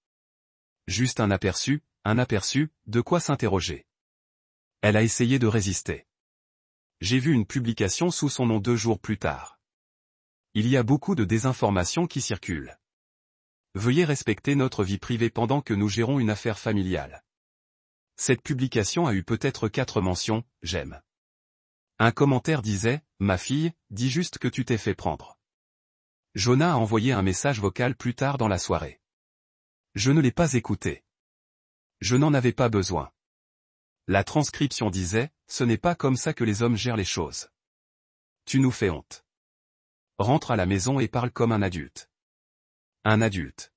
Juste un aperçu, de quoi s'interroger. Elle a essayé de résister. J'ai vu une publication sous son nom 2 jours plus tard. Il y a beaucoup de désinformation qui circule. Veuillez respecter notre vie privée pendant que nous gérons une affaire familiale. Cette publication a eu peut-être 4 mentions, j'aime. Un commentaire disait, ma fille, dis juste que tu t'es fait prendre. Jonah a envoyé un message vocal plus tard dans la soirée. Je ne l'ai pas écouté. Je n'en avais pas besoin. La transcription disait, ce n'est pas comme ça que les hommes gèrent les choses. Tu nous fais honte. Rentre à la maison et parle comme un adulte. Un adulte.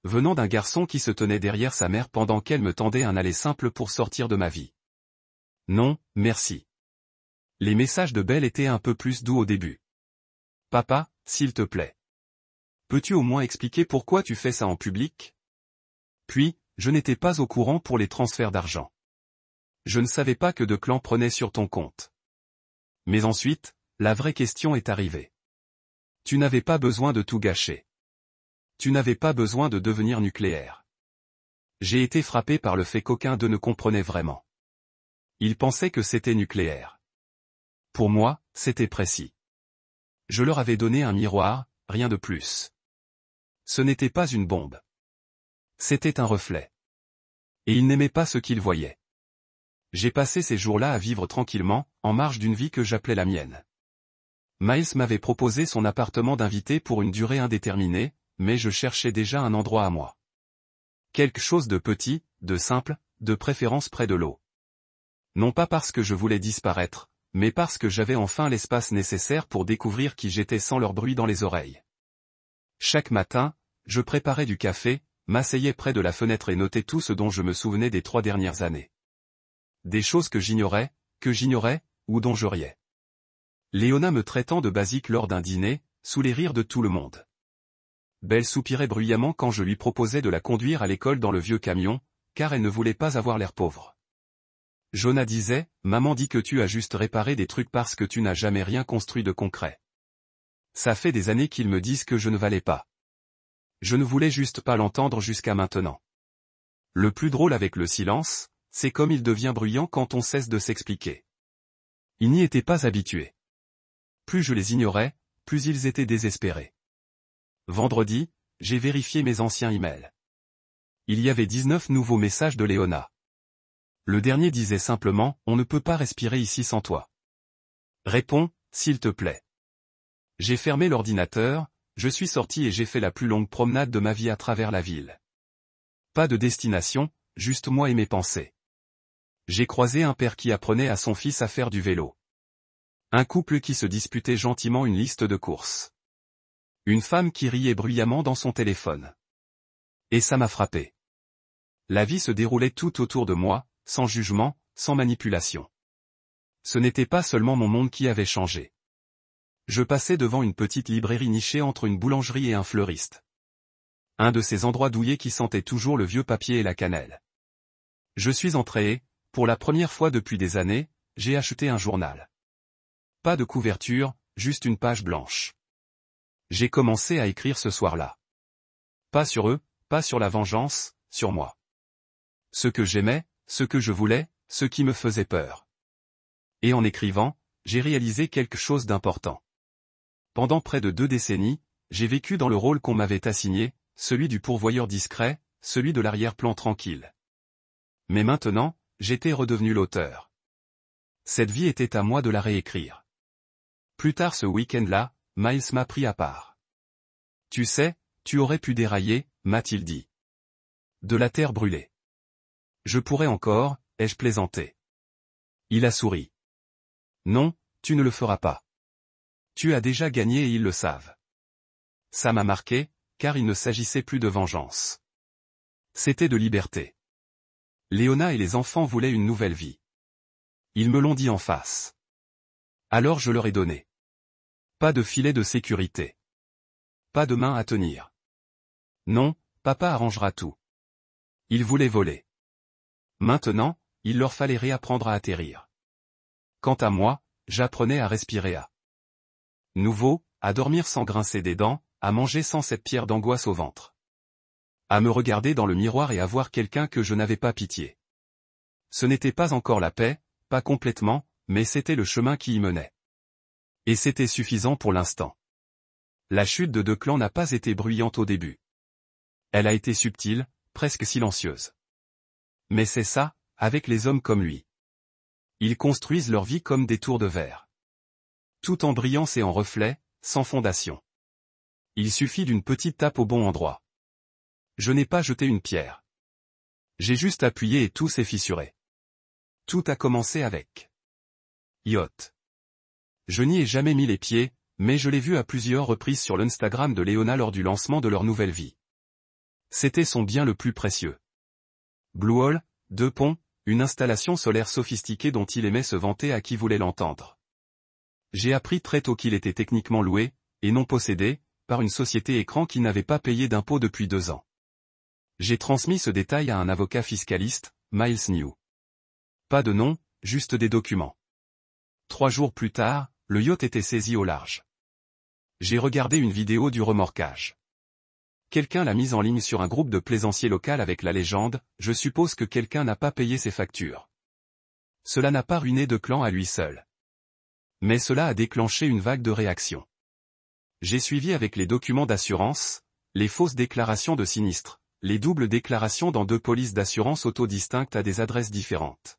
Venant d'un garçon qui se tenait derrière sa mère pendant qu'elle me tendait un aller simple pour sortir de ma vie. Non, merci. Les messages de Belle étaient un peu plus doux au début. Papa, s'il te plaît. Peux-tu au moins expliquer pourquoi tu fais ça en public? Puis, je n'étais pas au courant pour les transferts d'argent. Je ne savais pas que de clans prenaient sur ton compte. Mais ensuite, la vraie question est arrivée. Tu n'avais pas besoin de tout gâcher. Tu n'avais pas besoin de devenir nucléaire. J'ai été frappé par le fait qu'aucun d'eux ne comprenait vraiment. Ils pensaient que c'était nucléaire. Pour moi, c'était précis. Je leur avais donné un miroir, rien de plus. Ce n'était pas une bombe. C'était un reflet. Et ils n'aimaient pas ce qu'ils voyaient. J'ai passé ces jours-là à vivre tranquillement, en marge d'une vie que j'appelais la mienne. Miles m'avait proposé son appartement d'invité pour une durée indéterminée, mais je cherchais déjà un endroit à moi. Quelque chose de petit, de simple, de préférence près de l'eau. Non pas parce que je voulais disparaître, mais parce que j'avais enfin l'espace nécessaire pour découvrir qui j'étais sans leur bruit dans les oreilles. Chaque matin, je préparais du café, m'asseyais près de la fenêtre et notais tout ce dont je me souvenais des 3 dernières années. Des choses que j'ignorais, ou dont je riais. Léona me traitant de basique lors d'un dîner, sous les rires de tout le monde. Belle soupirait bruyamment quand je lui proposais de la conduire à l'école dans le vieux camion, car elle ne voulait pas avoir l'air pauvre. Jonah disait, maman dit que tu as juste réparé des trucs parce que tu n'as jamais rien construit de concret. Ça fait des années qu'ils me disent que je ne valais pas. Je ne voulais juste pas l'entendre jusqu'à maintenant. Le plus drôle avec le silence, c'est comme il devient bruyant quand on cesse de s'expliquer. Ils n'y étaient pas habitués. Plus je les ignorais, plus ils étaient désespérés. Vendredi, j'ai vérifié mes anciens emails. Il y avait 19 nouveaux messages de Léona. Le dernier disait simplement, on ne peut pas respirer ici sans toi. Réponds, s'il te plaît. J'ai fermé l'ordinateur, je suis sorti et j'ai fait la plus longue promenade de ma vie à travers la ville. Pas de destination, juste moi et mes pensées. J'ai croisé un père qui apprenait à son fils à faire du vélo. Un couple qui se disputait gentiment une liste de courses. Une femme qui riait bruyamment dans son téléphone. Et ça m'a frappé. La vie se déroulait tout autour de moi, sans jugement, sans manipulation. Ce n'était pas seulement mon monde qui avait changé. Je passais devant une petite librairie nichée entre une boulangerie et un fleuriste. Un de ces endroits douillets qui sentaient toujours le vieux papier et la cannelle. Je suis entré et, pour la première fois depuis des années, j'ai acheté un journal. Pas de couverture, juste une page blanche. J'ai commencé à écrire ce soir-là. Pas sur eux, pas sur la vengeance, sur moi. Ce que j'aimais, ce que je voulais, ce qui me faisait peur. Et en écrivant, j'ai réalisé quelque chose d'important. Pendant près de 2 décennies, j'ai vécu dans le rôle qu'on m'avait assigné, celui du pourvoyeur discret, celui de l'arrière-plan tranquille. Mais maintenant, j'étais redevenu l'auteur. Cette vie était à moi de la réécrire. Plus tard ce week-end-là, Miles m'a pris à part. Tu sais, tu aurais pu dérailler, m'a-t-il dit. De la terre brûlée. Je pourrais encore, ai-je plaisanté. Il a souri. Non, tu ne le feras pas. Tu as déjà gagné et ils le savent. Ça m'a marqué, car il ne s'agissait plus de vengeance. C'était de liberté. Léona et les enfants voulaient une nouvelle vie. Ils me l'ont dit en face. Alors je leur ai donné. Pas de filet de sécurité. Pas de main à tenir. Non, papa arrangera tout. Ils voulaient voler. Maintenant, il leur fallait réapprendre à atterrir. Quant à moi, j'apprenais à respirer à nouveau, à dormir sans grincer des dents, à manger sans cette pierre d'angoisse au ventre. À me regarder dans le miroir et à voir quelqu'un que je n'avais pas pitié. Ce n'était pas encore la paix, pas complètement, mais c'était le chemin qui y menait. Et c'était suffisant pour l'instant. La chute de Declan n'a pas été bruyante au début. Elle a été subtile, presque silencieuse. Mais c'est ça, avec les hommes comme lui. Ils construisent leur vie comme des tours de verre. Tout en brillance et en reflets, sans fondation. Il suffit d'une petite tape au bon endroit. Je n'ai pas jeté une pierre. J'ai juste appuyé et tout s'est fissuré. Tout a commencé avec Yacht. Je n'y ai jamais mis les pieds, mais je l'ai vu à plusieurs reprises sur l'Instagram de Léona lors du lancement de leur nouvelle vie. C'était son bien le plus précieux. Blue Hole, 2 ponts, une installation solaire sophistiquée dont il aimait se vanter à qui voulait l'entendre. J'ai appris très tôt qu'il était techniquement loué, et non possédé, par une société écran qui n'avait pas payé d'impôts depuis 2 ans. J'ai transmis ce détail à un avocat fiscaliste, Miles New. Pas de nom, juste des documents. 3 jours plus tard, le yacht était saisi au large. J'ai regardé une vidéo du remorquage. Quelqu'un l'a mise en ligne sur un groupe de plaisanciers local avec la légende, je suppose que quelqu'un n'a pas payé ses factures. Cela n'a pas ruiné Declan à lui seul. Mais cela a déclenché une vague de réactions. J'ai suivi avec les documents d'assurance, les fausses déclarations de sinistre, les doubles déclarations dans 2 polices d'assurance auto-distinctes à des adresses différentes.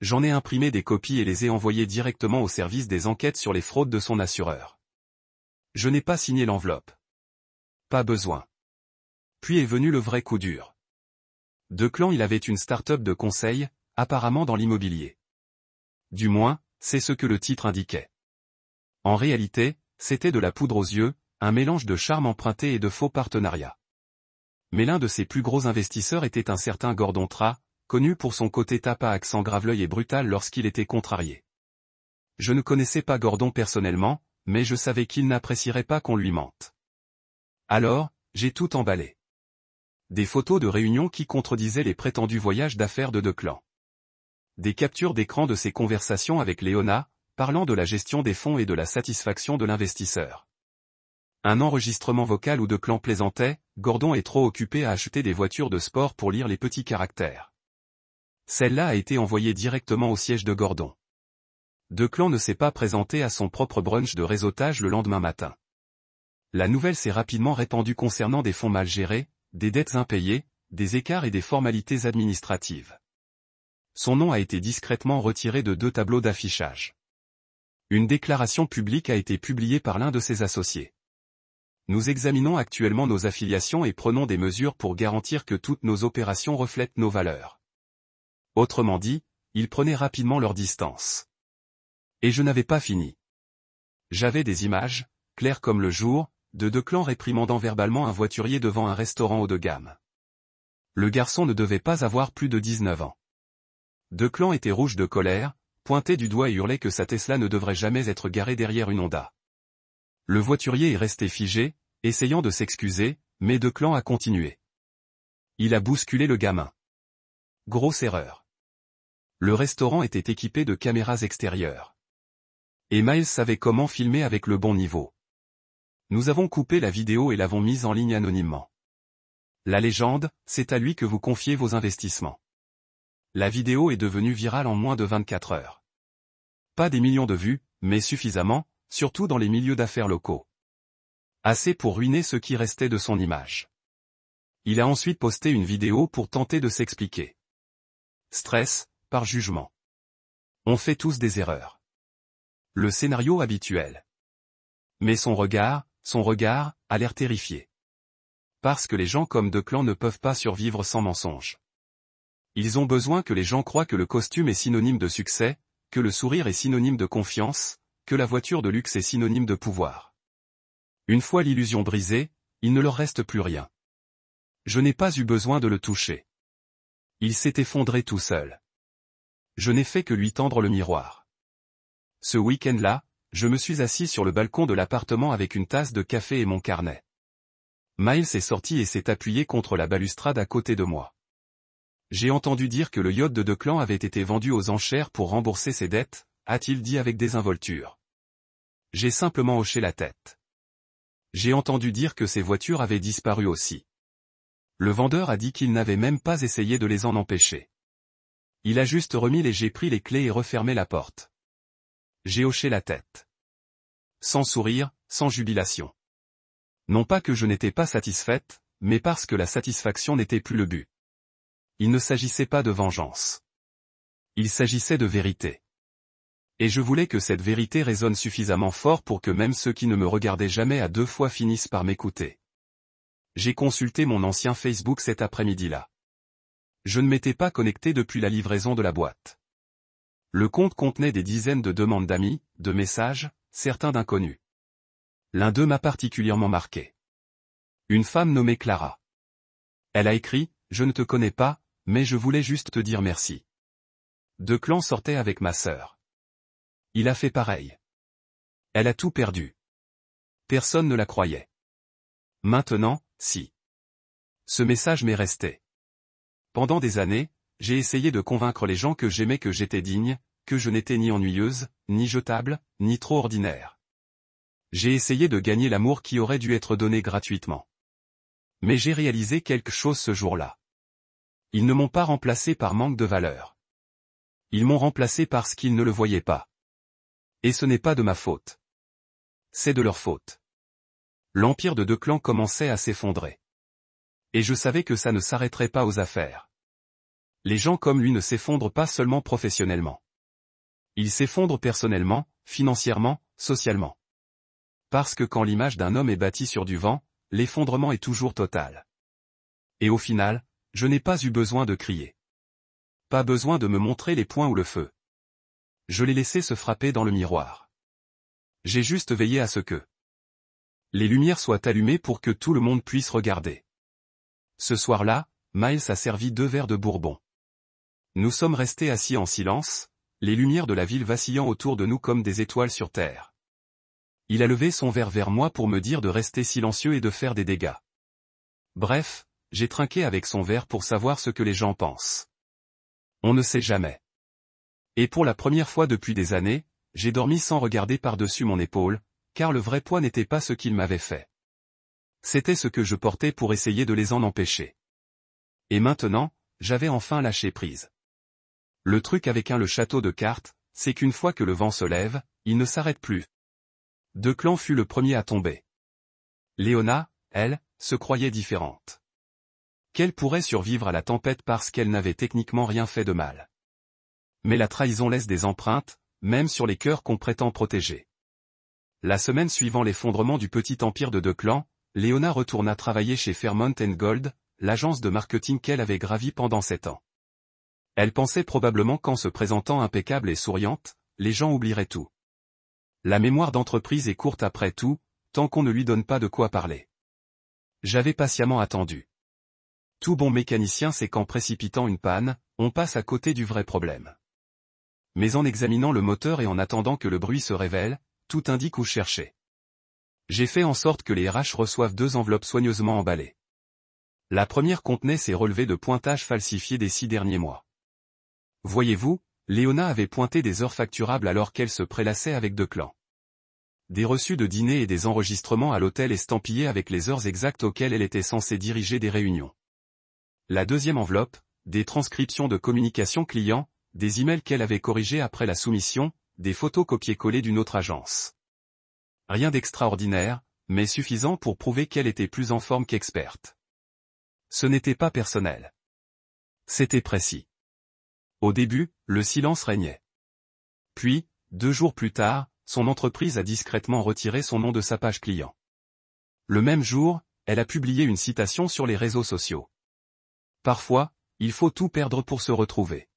J'en ai imprimé des copies et les ai envoyées directement au service des enquêtes sur les fraudes de son assureur. Je n'ai pas signé l'enveloppe. Pas besoin. Puis est venu le vrai coup dur. Declan il avait une start-up de conseil, apparemment dans l'immobilier. Du moins, c'est ce que le titre indiquait. En réalité, c'était de la poudre aux yeux, un mélange de charme emprunté et de faux partenariats. Mais l'un de ses plus gros investisseurs était un certain Gordon Tra, connu pour son côté tape à accent grave-l'œil et brutal lorsqu'il était contrarié. Je ne connaissais pas Gordon personnellement, mais je savais qu'il n'apprécierait pas qu'on lui mente. Alors, j'ai tout emballé. Des photos de réunions qui contredisaient les prétendus voyages d'affaires de Declan. Des captures d'écran de ses conversations avec Léona, parlant de la gestion des fonds et de la satisfaction de l'investisseur. Un enregistrement vocal où Declan plaisantait, Gordon est trop occupé à acheter des voitures de sport pour lire les petits caractères. Celle-là a été envoyée directement au siège de Gordon. Declan ne s'est pas présenté à son propre brunch de réseautage le lendemain matin. La nouvelle s'est rapidement répandue concernant des fonds mal gérés, des dettes impayées, des écarts et des formalités administratives. Son nom a été discrètement retiré de 2 tableaux d'affichage. Une déclaration publique a été publiée par l'un de ses associés. Nous examinons actuellement nos affiliations et prenons des mesures pour garantir que toutes nos opérations reflètent nos valeurs. Autrement dit, ils prenaient rapidement leur distance. Et je n'avais pas fini. J'avais des images, claires comme le jour, de Declan réprimandant verbalement un voiturier devant un restaurant haut de gamme. Le garçon ne devait pas avoir plus de 19 ans. Declan était rouge de colère, pointait du doigt et hurlait que sa Tesla ne devrait jamais être garée derrière une Honda. Le voiturier est resté figé, essayant de s'excuser, mais Declan a continué. Il a bousculé le gamin. Grosse erreur. Le restaurant était équipé de caméras extérieures. Et Miles savait comment filmer avec le bon niveau. Nous avons coupé la vidéo et l'avons mise en ligne anonymement. La légende, c'est à lui que vous confiez vos investissements. La vidéo est devenue virale en moins de 24 heures. Pas des millions de vues, mais suffisamment, surtout dans les milieux d'affaires locaux. Assez pour ruiner ce qui restait de son image. Il a ensuite posté une vidéo pour tenter de s'expliquer. Stress, par jugement. On fait tous des erreurs. Le scénario habituel. Mais son regard, a l'air terrifié. Parce que les gens comme Declan ne peuvent pas survivre sans mensonges. Ils ont besoin que les gens croient que le costume est synonyme de succès, que le sourire est synonyme de confiance, que la voiture de luxe est synonyme de pouvoir. Une fois l'illusion brisée, il ne leur reste plus rien. Je n'ai pas eu besoin de le toucher. Il s'est effondré tout seul. Je n'ai fait que lui tendre le miroir. Ce week-end-là, je me suis assis sur le balcon de l'appartement avec une tasse de café et mon carnet. Miles est sorti et s'est appuyé contre la balustrade à côté de moi. J'ai entendu dire que le yacht de Declan avait été vendu aux enchères pour rembourser ses dettes, a-t-il dit avec désinvolture. J'ai simplement hoché la tête. J'ai entendu dire que ses voitures avaient disparu aussi. Le vendeur a dit qu'il n'avait même pas essayé de les en empêcher. Il a juste remis j'ai pris les clés et refermé la porte. J'ai hoché la tête. Sans sourire, sans jubilation. Non pas que je n'étais pas satisfaite, mais parce que la satisfaction n'était plus le but. Il ne s'agissait pas de vengeance. Il s'agissait de vérité. Et je voulais que cette vérité résonne suffisamment fort pour que même ceux qui ne me regardaient jamais à deux fois finissent par m'écouter. J'ai consulté mon ancien Facebook cet après-midi-là. Je ne m'étais pas connecté depuis la livraison de la boîte. Le compte contenait des dizaines de demandes d'amis, de messages, certains d'inconnus. L'un d'eux m'a particulièrement marqué. Une femme nommée Clara. Elle a écrit « Je ne te connais pas, mais je voulais juste te dire merci. » Declan sortait avec ma sœur. Il a fait pareil. Elle a tout perdu. Personne ne la croyait. Maintenant, si. Ce message m'est resté. Pendant des années, j'ai essayé de convaincre les gens que j'aimais, que j'étais digne, que je n'étais ni ennuyeuse, ni jetable, ni trop ordinaire. J'ai essayé de gagner l'amour qui aurait dû être donné gratuitement. Mais j'ai réalisé quelque chose ce jour-là. Ils ne m'ont pas remplacé par manque de valeur. Ils m'ont remplacé parce qu'ils ne le voyaient pas. Et ce n'est pas de ma faute. C'est de leur faute. L'empire de Declan commençait à s'effondrer. Et je savais que ça ne s'arrêterait pas aux affaires. Les gens comme lui ne s'effondrent pas seulement professionnellement. Ils s'effondrent personnellement, financièrement, socialement. Parce que quand l'image d'un homme est bâtie sur du vent, l'effondrement est toujours total. Et au final, je n'ai pas eu besoin de crier. Pas besoin de me montrer les poings ou le feu. Je l'ai laissé se frapper dans le miroir. J'ai juste veillé à ce que les lumières soient allumées pour que tout le monde puisse regarder. Ce soir-là, Miles a servi 2 verres de bourbon. Nous sommes restés assis en silence, les lumières de la ville vacillant autour de nous comme des étoiles sur terre. Il a levé son verre vers moi pour me dire de rester silencieux et de faire des dégâts. Bref, j'ai trinqué avec son verre pour savoir ce que les gens pensent. On ne sait jamais. Et pour la première fois depuis des années, j'ai dormi sans regarder par-dessus mon épaule, car le vrai poids n'était pas ce qu'il m'avait fait. C'était ce que je portais pour essayer de les en empêcher. Et maintenant, j'avais enfin lâché prise. Le truc avec le château de cartes, c'est qu'une fois que le vent se lève, il ne s'arrête plus. Declan fut le premier à tomber. Léona, elle, se croyait différente. Qu'elle pourrait survivre à la tempête parce qu'elle n'avait techniquement rien fait de mal. Mais la trahison laisse des empreintes, même sur les cœurs qu'on prétend protéger. La semaine suivant l'effondrement du petit empire de Declan, Léona retourna travailler chez Fairmont & Gold, l'agence de marketing qu'elle avait gravie pendant 7 ans. Elle pensait probablement qu'en se présentant impeccable et souriante, les gens oublieraient tout. La mémoire d'entreprise est courte après tout, tant qu'on ne lui donne pas de quoi parler. J'avais patiemment attendu. Tout bon mécanicien sait qu'en précipitant une panne, on passe à côté du vrai problème. Mais en examinant le moteur et en attendant que le bruit se révèle, tout indique où chercher. J'ai fait en sorte que les RH reçoivent 2 enveloppes soigneusement emballées. La première contenait ses relevés de pointage falsifiés des 6 derniers mois. Voyez-vous, Léona avait pointé des heures facturables alors qu'elle se prélassait avec Declan. Des reçus de dîner et des enregistrements à l'hôtel estampillés avec les heures exactes auxquelles elle était censée diriger des réunions. La deuxième enveloppe, des transcriptions de communication client, des emails qu'elle avait corrigés après la soumission, des photos copiées-collées d'une autre agence. Rien d'extraordinaire, mais suffisant pour prouver qu'elle était plus en forme qu'experte. Ce n'était pas personnel. C'était précis. Au début, le silence régnait. Puis, 2 jours plus tard, son entreprise a discrètement retiré son nom de sa page client. Le même jour, elle a publié une citation sur les réseaux sociaux. Parfois, il faut tout perdre pour se retrouver.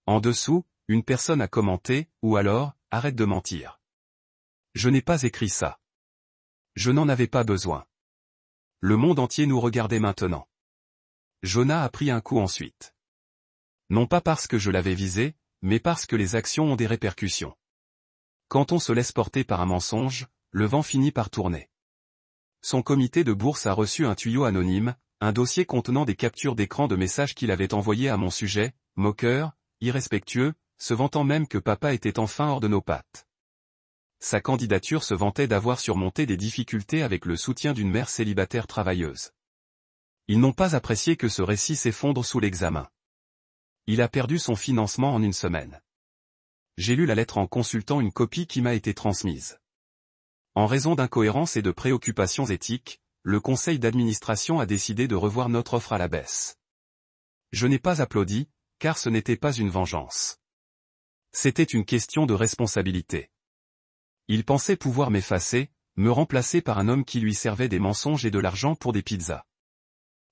En dessous, une personne a commenté, ou alors, arrête de mentir. Je n'ai pas écrit ça. Je n'en avais pas besoin. Le monde entier nous regardait maintenant. Jonah a pris un coup ensuite. Non pas parce que je l'avais visé, mais parce que les actions ont des répercussions. Quand on se laisse porter par un mensonge, le vent finit par tourner. Son comité de bourse a reçu un tuyau anonyme, un dossier contenant des captures d'écran de messages qu'il avait envoyés à mon sujet, moqueur, irrespectueux, se vantant même que papa était enfin hors de nos pattes. Sa candidature se vantait d'avoir surmonté des difficultés avec le soutien d'une mère célibataire travailleuse. Ils n'ont pas apprécié que ce récit s'effondre sous l'examen. Il a perdu son financement en 1 semaine. J'ai lu la lettre en consultant une copie qui m'a été transmise. En raison d'incohérences et de préoccupations éthiques, le conseil d'administration a décidé de revoir notre offre à la baisse. Je n'ai pas applaudi, car ce n'était pas une vengeance. C'était une question de responsabilité. Il pensait pouvoir m'effacer, me remplacer par un homme qui lui servait des mensonges et de l'argent pour des pizzas.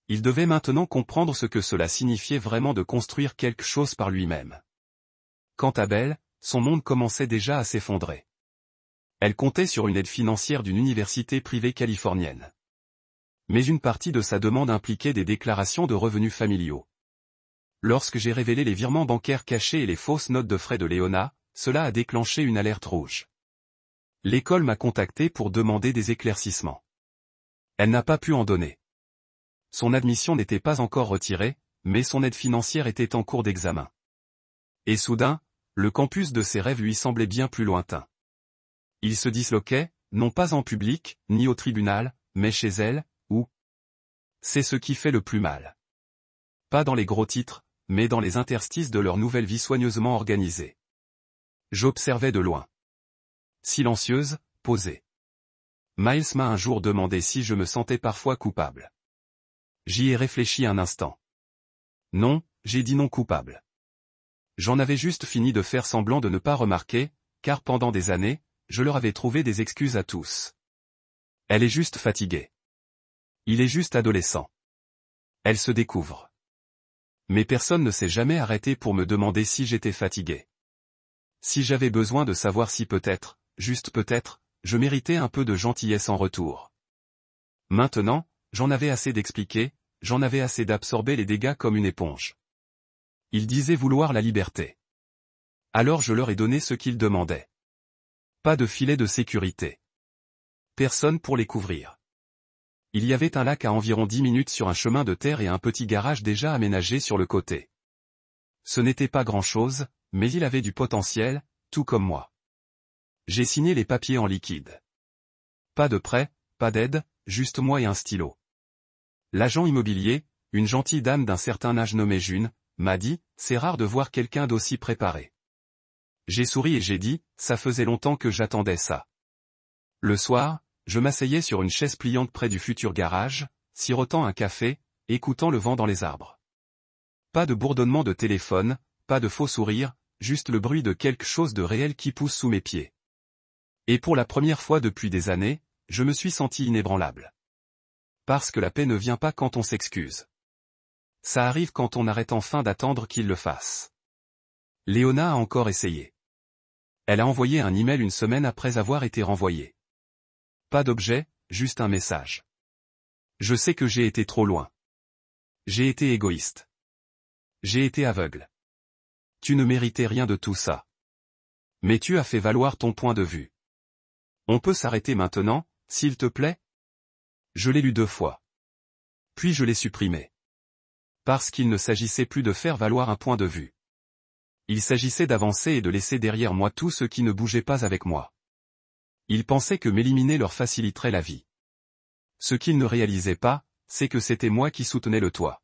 Il devait maintenant comprendre ce que cela signifiait vraiment de construire quelque chose par lui-même. Quant à Belle, son monde commençait déjà à s'effondrer. Elle comptait sur une aide financière d'une université privée californienne. Mais une partie de sa demande impliquait des déclarations de revenus familiaux. Lorsque j'ai révélé les virements bancaires cachés et les fausses notes de frais de Léona, cela a déclenché une alerte rouge. L'école m'a contacté pour demander des éclaircissements. Elle n'a pas pu en donner. Son admission n'était pas encore retirée, mais son aide financière était en cours d'examen. Et soudain, le campus de ses rêves lui semblait bien plus lointain. Il se disloquait, non pas en public, ni au tribunal, mais chez elle, où c'est ce qui fait le plus mal. Pas dans les gros titres, mais dans les interstices de leur nouvelle vie soigneusement organisée. J'observais de loin. Silencieuse, posée. Miles m'a un jour demandé si je me sentais parfois coupable. J'y ai réfléchi un instant. Non, j'ai dit non coupable. J'en avais juste fini de faire semblant de ne pas remarquer, car pendant des années, je leur avais trouvé des excuses à tous. Elle est juste fatiguée. Il est juste adolescent. Elle se découvre. Mais personne ne s'est jamais arrêté pour me demander si j'étais fatigué. Si j'avais besoin de savoir si peut-être, juste peut-être, je méritais un peu de gentillesse en retour. Maintenant, j'en avais assez d'expliquer, j'en avais assez d'absorber les dégâts comme une éponge. Ils disaient vouloir la liberté. Alors je leur ai donné ce qu'ils demandaient. Pas de filet de sécurité. Personne pour les couvrir. Il y avait un lac à environ 10 minutes sur un chemin de terre et un petit garage déjà aménagé sur le côté. Ce n'était pas grand-chose, mais il avait du potentiel, tout comme moi. J'ai signé les papiers en liquide. Pas de prêt, pas d'aide, juste moi et un stylo. L'agent immobilier, une gentille dame d'un certain âge nommée June, m'a dit, c'est rare de voir quelqu'un d'aussi préparé. J'ai souri et j'ai dit, ça faisait longtemps que j'attendais ça. Le soir, je m'asseyais sur une chaise pliante près du futur garage, sirotant un café, écoutant le vent dans les arbres. Pas de bourdonnement de téléphone, pas de faux sourires, juste le bruit de quelque chose de réel qui pousse sous mes pieds. Et pour la première fois depuis des années, je me suis senti inébranlable. Parce que la paix ne vient pas quand on s'excuse. Ça arrive quand on arrête enfin d'attendre qu'il le fasse. Léona a encore essayé. Elle a envoyé un email 1 semaine après avoir été renvoyée. Pas d'objet, juste un message. Je sais que j'ai été trop loin. J'ai été égoïste. J'ai été aveugle. Tu ne méritais rien de tout ça. Mais tu as fait valoir ton point de vue. On peut s'arrêter maintenant, s'il te plaît? Je l'ai lu 2 fois. Puis je l'ai supprimé. Parce qu'il ne s'agissait plus de faire valoir un point de vue. Il s'agissait d'avancer et de laisser derrière moi tous ceux qui ne bougeaient pas avec moi. Ils pensaient que m'éliminer leur faciliterait la vie. Ce qu'ils ne réalisaient pas, c'est que c'était moi qui soutenais le toit.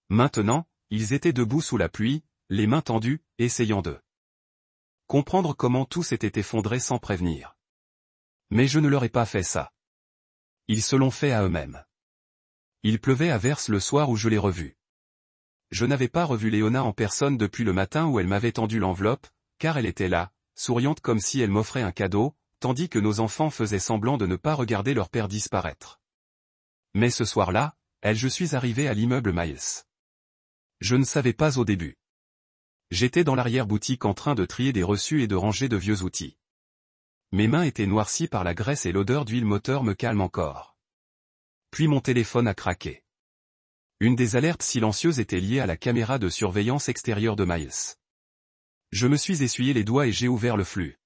Maintenant, ils étaient debout sous la pluie, les mains tendues, essayant de comprendre comment tout s'était effondré sans prévenir. Mais je ne leur ai pas fait ça. Ils se l'ont fait à eux-mêmes. Il pleuvait à verse le soir où je l'ai revu. Je n'avais pas revu Léona en personne depuis le matin où elle m'avait tendu l'enveloppe, car elle était là, souriante comme si elle m'offrait un cadeau, tandis que nos enfants faisaient semblant de ne pas regarder leur père disparaître. Mais ce soir-là, je suis arrivé à l'immeuble Miles. Je ne savais pas au début. J'étais dans l'arrière-boutique en train de trier des reçus et de ranger de vieux outils. Mes mains étaient noircies par la graisse et l'odeur d'huile moteur me calme encore. Puis mon téléphone a craqué. Une des alertes silencieuses était liée à la caméra de surveillance extérieure de Miles. Je me suis essuyé les doigts et j'ai ouvert le flux.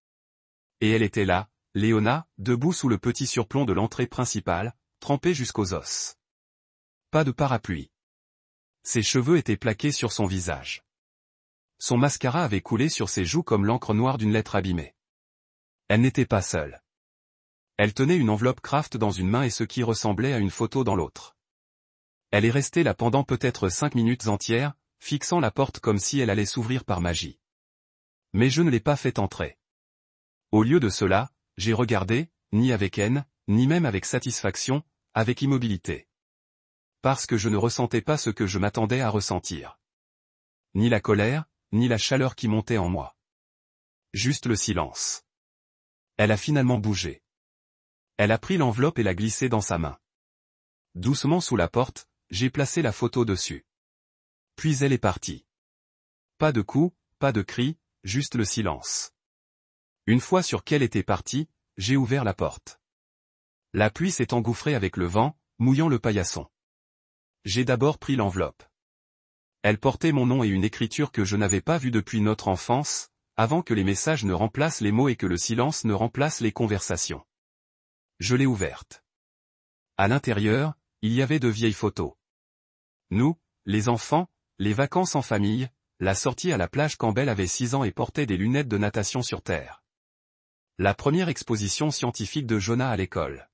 Et elle était là, Léona, debout sous le petit surplomb de l'entrée principale, trempée jusqu'aux os. Pas de parapluie. Ses cheveux étaient plaqués sur son visage. Son mascara avait coulé sur ses joues comme l'encre noire d'une lettre abîmée. Elle n'était pas seule. Elle tenait une enveloppe Kraft dans une main et ce qui ressemblait à une photo dans l'autre. Elle est restée là pendant peut-être 5 minutes entières, fixant la porte comme si elle allait s'ouvrir par magie. Mais je ne l'ai pas fait entrer. Au lieu de cela, j'ai regardé, ni avec haine, ni même avec satisfaction, avec immobilité. Parce que je ne ressentais pas ce que je m'attendais à ressentir. Ni la colère, ni la chaleur qui montait en moi. Juste le silence. Elle a finalement bougé. Elle a pris l'enveloppe et l'a glissée dans sa main. Doucement sous la porte, j'ai placé la photo dessus. Puis elle est partie. Pas de coups, pas de cris, juste le silence. Une fois sûr qu'elle était partie, j'ai ouvert la porte. La pluie s'est engouffrée avec le vent, mouillant le paillasson. J'ai d'abord pris l'enveloppe. Elle portait mon nom et une écriture que je n'avais pas vue depuis notre enfance, avant que les messages ne remplacent les mots et que le silence ne remplace les conversations. Je l'ai ouverte. À l'intérieur, il y avait de vieilles photos. Nous, les enfants, les vacances en famille, la sortie à la plage quand Belle avait 6 ans et portait des lunettes de natation sur Terre. La première exposition scientifique de Jonah à l'école.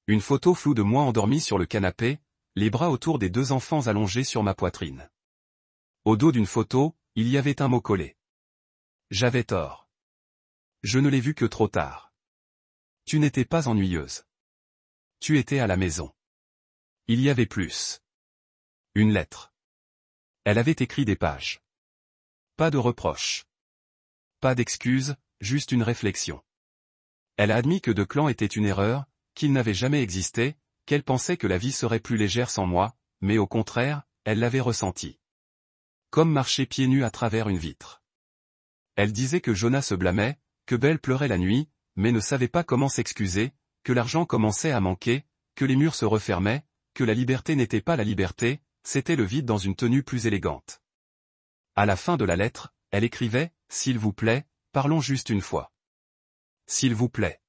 Une photo floue de moi endormi sur le canapé, les bras autour des 2 enfants allongés sur ma poitrine. Au dos d'une photo, il y avait un mot collé. J'avais tort. Je ne l'ai vu que trop tard. Tu n'étais pas ennuyeuse. Tu étais à la maison. Il y avait plus. Une lettre. Elle avait écrit des pages. Pas de reproches. Pas d'excuses, juste une réflexion. Elle a admis que Declan était une erreur, qu'il n'avait jamais existé, qu'elle pensait que la vie serait plus légère sans moi, mais au contraire, elle l'avait ressenti. Comme marcher pieds nus à travers une vitre. Elle disait que Jonah se blâmait, que Belle pleurait la nuit, mais ne savait pas comment s'excuser, que l'argent commençait à manquer, que les murs se refermaient, que la liberté n'était pas la liberté, c'était le vide dans une tenue plus élégante. À la fin de la lettre, elle écrivait « S'il vous plaît, parlons juste une fois. S'il vous plaît. »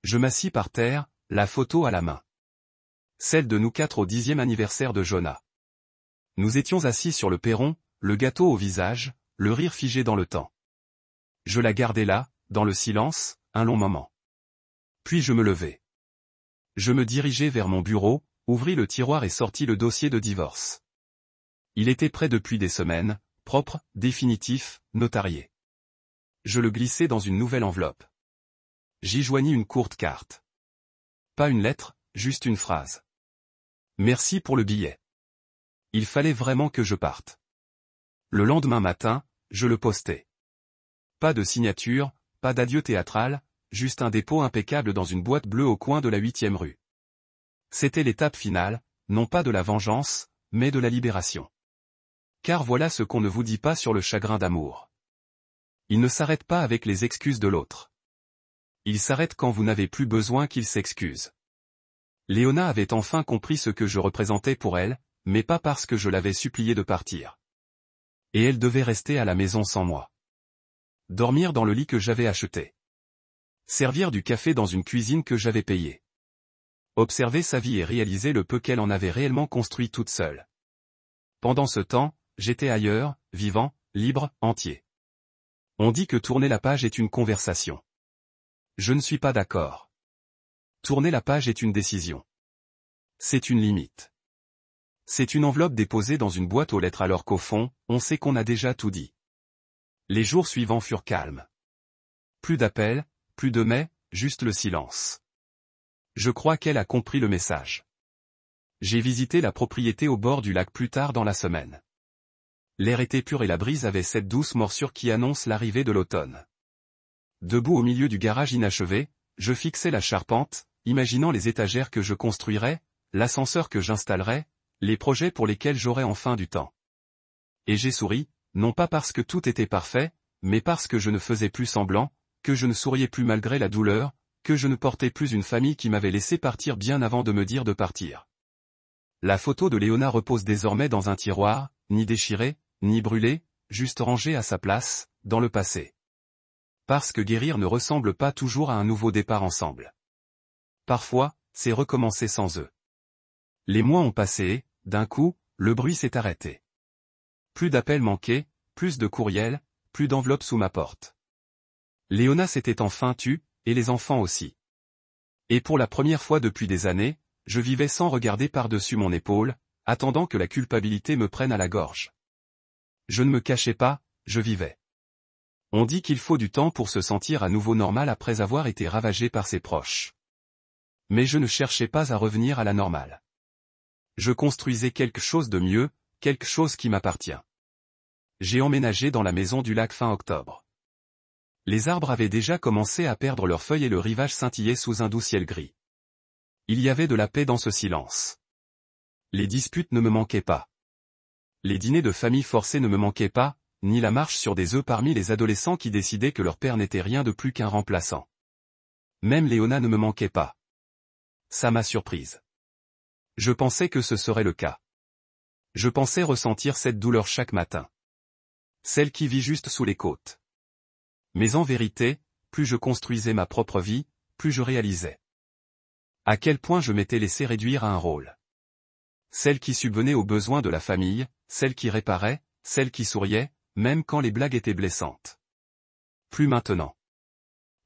Je m'assis par terre, la photo à la main. Celle de nous 4 au 10e anniversaire de Jonah. Nous étions assis sur le perron, le gâteau au visage, le rire figé dans le temps. Je la gardais là, dans le silence, un long moment. Puis je me levai. Je me dirigeai vers mon bureau, ouvris le tiroir et sortis le dossier de divorce. Il était prêt depuis des semaines, propre, définitif, notarié. Je le glissai dans une nouvelle enveloppe. J'y joignis une courte carte. Pas une lettre, juste une phrase. Merci pour le billet. Il fallait vraiment que je parte. Le lendemain matin, je le postai. Pas de signature, pas d'adieu théâtral, juste un dépôt impeccable dans une boîte bleue au coin de la 8e rue. C'était l'étape finale, non pas de la vengeance, mais de la libération. Car voilà ce qu'on ne vous dit pas sur le chagrin d'amour. Il ne s'arrête pas avec les excuses de l'autre. Il s'arrête quand vous n'avez plus besoin qu'il s'excuse. Léona avait enfin compris ce que je représentais pour elle, mais pas parce que je l'avais suppliée de partir. Et elle devait rester à la maison sans moi. Dormir dans le lit que j'avais acheté. Servir du café dans une cuisine que j'avais payée. Observer sa vie et réaliser le peu qu'elle en avait réellement construit toute seule. Pendant ce temps, j'étais ailleurs, vivant, libre, entier. On dit que tourner la page est une conversation. Je ne suis pas d'accord. Tourner la page est une décision. C'est une limite. C'est une enveloppe déposée dans une boîte aux lettres alors qu'au fond, on sait qu'on a déjà tout dit. Les jours suivants furent calmes. Plus d'appels, plus de mais, juste le silence. Je crois qu'elle a compris le message. J'ai visité la propriété au bord du lac plus tard dans la semaine. L'air était pur et la brise avait cette douce morsure qui annonce l'arrivée de l'automne. Debout au milieu du garage inachevé, je fixais la charpente, imaginant les étagères que je construirais, l'ascenseur que j'installerais, les projets pour lesquels j'aurais enfin du temps. Et j'ai souri, non pas parce que tout était parfait, mais parce que je ne faisais plus semblant, que je ne souriais plus malgré la douleur, que je ne portais plus une famille qui m'avait laissé partir bien avant de me dire de partir. La photo de Léona repose désormais dans un tiroir, ni déchirée, ni brûlée, juste rangée à sa place, dans le passé. Parce que guérir ne ressemble pas toujours à un nouveau départ ensemble. Parfois, c'est recommencer sans eux. Les mois ont passé et, d'un coup, le bruit s'est arrêté. Plus d'appels manqués, plus de courriels, plus d'enveloppes sous ma porte. Léona s'était enfin tue, et les enfants aussi. Et pour la première fois depuis des années, je vivais sans regarder par-dessus mon épaule, attendant que la culpabilité me prenne à la gorge. Je ne me cachais pas, je vivais. On dit qu'il faut du temps pour se sentir à nouveau normal après avoir été ravagé par ses proches. Mais je ne cherchais pas à revenir à la normale. Je construisais quelque chose de mieux, quelque chose qui m'appartient. J'ai emménagé dans la maison du lac fin octobre. Les arbres avaient déjà commencé à perdre leurs feuilles et le rivage scintillait sous un doux ciel gris. Il y avait de la paix dans ce silence. Les disputes ne me manquaient pas. Les dîners de famille forcés ne me manquaient pas, ni la marche sur des œufs parmi les adolescents qui décidaient que leur père n'était rien de plus qu'un remplaçant. Même Léona ne me manquait pas. Ça m'a surprise. Je pensais que ce serait le cas. Je pensais ressentir cette douleur chaque matin. Celle qui vit juste sous les côtes. Mais en vérité, plus je construisais ma propre vie, plus je réalisais à quel point je m'étais laissé réduire à un rôle. Celle qui subvenait aux besoins de la famille, celle qui réparait, celle qui souriait, même quand les blagues étaient blessantes. Plus maintenant.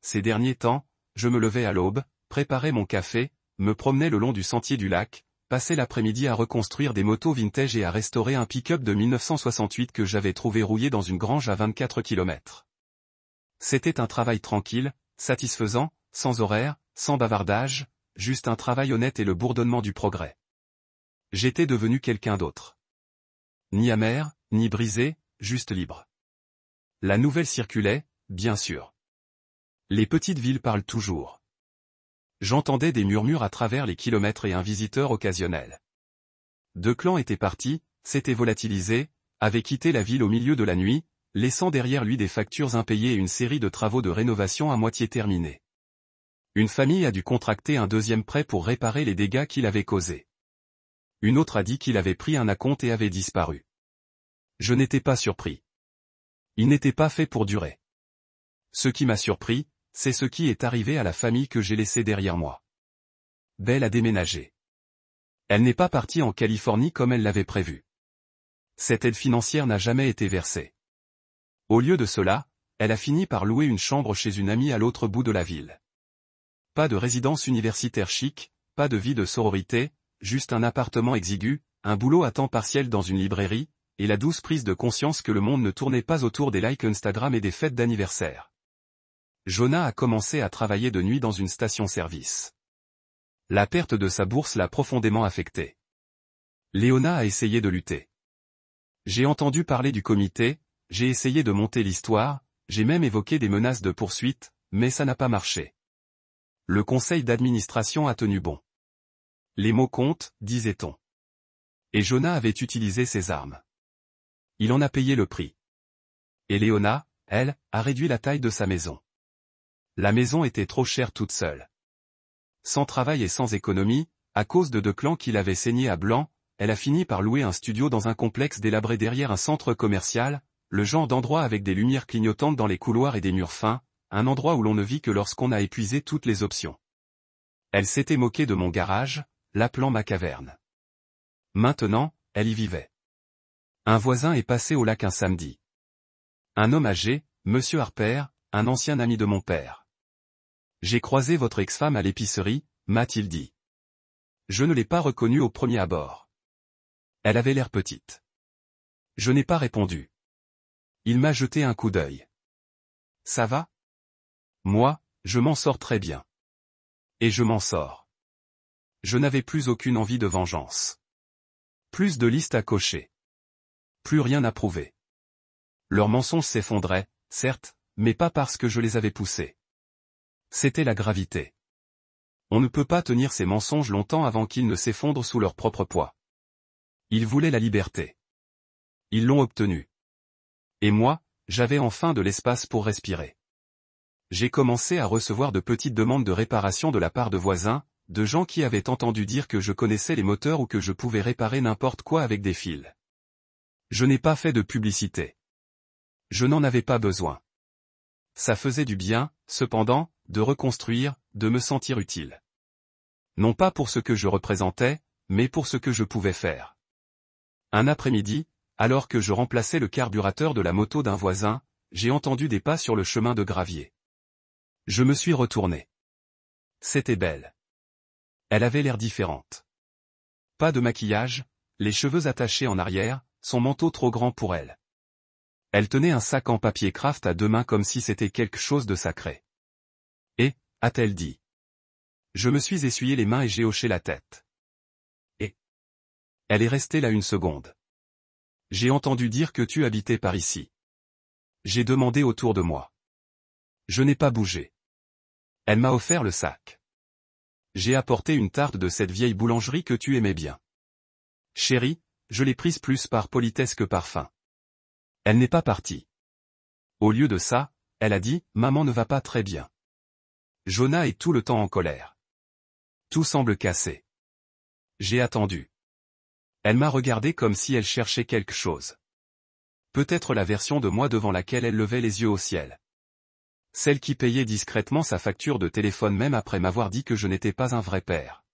Ces derniers temps, je me levais à l'aube, préparais mon café, me promenais le long du sentier du lac, passais l'après-midi à reconstruire des motos vintage et à restaurer un pick-up de 1968 que j'avais trouvé rouillé dans une grange à 24 km. C'était un travail tranquille, satisfaisant, sans horaire, sans bavardage, juste un travail honnête et le bourdonnement du progrès. J'étais devenu quelqu'un d'autre. Ni amer, ni brisé, juste libre. La nouvelle circulait, bien sûr. Les petites villes parlent toujours. J'entendais des murmures à travers les kilomètres et un visiteur occasionnel. Deux clans étaient partis, s'étaient volatilisés, avaient quitté la ville au milieu de la nuit, laissant derrière lui des factures impayées et une série de travaux de rénovation à moitié terminés. Une famille a dû contracter un deuxième prêt pour réparer les dégâts qu'il avait causés. Une autre a dit qu'il avait pris un acompte et avait disparu. Je n'étais pas surpris. Il n'était pas fait pour durer. Ce qui m'a surpris, c'est ce qui est arrivé à la famille que j'ai laissée derrière moi. Belle a déménagé. Elle n'est pas partie en Californie comme elle l'avait prévu. Cette aide financière n'a jamais été versée. Au lieu de cela, elle a fini par louer une chambre chez une amie à l'autre bout de la ville. Pas de résidence universitaire chic, pas de vie de sororité, juste un appartement exigu, un boulot à temps partiel dans une librairie, et la douce prise de conscience que le monde ne tournait pas autour des likes Instagram et des fêtes d'anniversaire. Jonah a commencé à travailler de nuit dans une station-service. La perte de sa bourse l'a profondément affecté. Léona a essayé de lutter. J'ai entendu parler du comité, j'ai essayé de monter l'histoire, j'ai même évoqué des menaces de poursuite, mais ça n'a pas marché. Le conseil d'administration a tenu bon. Les mots comptent, disait-on. Et Jonah avait utilisé ses armes. Il en a payé le prix. Et Léona, elle, a réduit la taille de sa maison. La maison était trop chère toute seule. Sans travail et sans économie, à cause de deux clans qui l'avaient saignée à blanc, elle a fini par louer un studio dans un complexe délabré derrière un centre commercial, le genre d'endroit avec des lumières clignotantes dans les couloirs et des murs fins, un endroit où l'on ne vit que lorsqu'on a épuisé toutes les options. Elle s'était moquée de mon garage, l'appelant ma caverne. Maintenant, elle y vivait. Un voisin est passé au lac un samedi. Un homme âgé, Monsieur Harper, un ancien ami de mon père. J'ai croisé votre ex-femme à l'épicerie, m'a-t-il dit. Je ne l'ai pas reconnue au premier abord. Elle avait l'air petite. Je n'ai pas répondu. Il m'a jeté un coup d'œil. Ça va? Moi, je m'en sors très bien. Et je m'en sors. Je n'avais plus aucune envie de vengeance. Plus de listes à cocher. Plus rien à prouver. Leurs mensonges s'effondraient, certes, mais pas parce que je les avais poussés. C'était la gravité. On ne peut pas tenir ces mensonges longtemps avant qu'ils ne s'effondrent sous leur propre poids. Ils voulaient la liberté. Ils l'ont obtenue. Et moi, j'avais enfin de l'espace pour respirer. J'ai commencé à recevoir de petites demandes de réparation de la part de voisins, de gens qui avaient entendu dire que je connaissais les moteurs ou que je pouvais réparer n'importe quoi avec des fils. Je n'ai pas fait de publicité. Je n'en avais pas besoin. Ça faisait du bien, cependant, de reconstruire, de me sentir utile. Non pas pour ce que je représentais, mais pour ce que je pouvais faire. Un après-midi, alors que je remplaçais le carburateur de la moto d'un voisin, j'ai entendu des pas sur le chemin de gravier. Je me suis retourné. C'était Belle. Elle avait l'air différente. Pas de maquillage, les cheveux attachés en arrière, son manteau trop grand pour elle. Elle tenait un sac en papier craft à deux mains comme si c'était quelque chose de sacré. Et, a-t-elle dit. Je me suis essuyé les mains et j'ai hoché la tête. Et. Elle est restée là une seconde. J'ai entendu dire que tu habitais par ici. J'ai demandé autour de moi. Je n'ai pas bougé. Elle m'a offert le sac. J'ai apporté une tarte de cette vieille boulangerie que tu aimais bien. Chérie, je l'ai prise plus par politesse que par faim. Elle n'est pas partie. Au lieu de ça, elle a dit, maman ne va pas très bien. Jonah est tout le temps en colère. Tout semble cassé. J'ai attendu. Elle m'a regardé comme si elle cherchait quelque chose. Peut-être la version de moi devant laquelle elle levait les yeux au ciel. Celle qui payait discrètement sa facture de téléphone même après m'avoir dit que je n'étais pas un vrai père.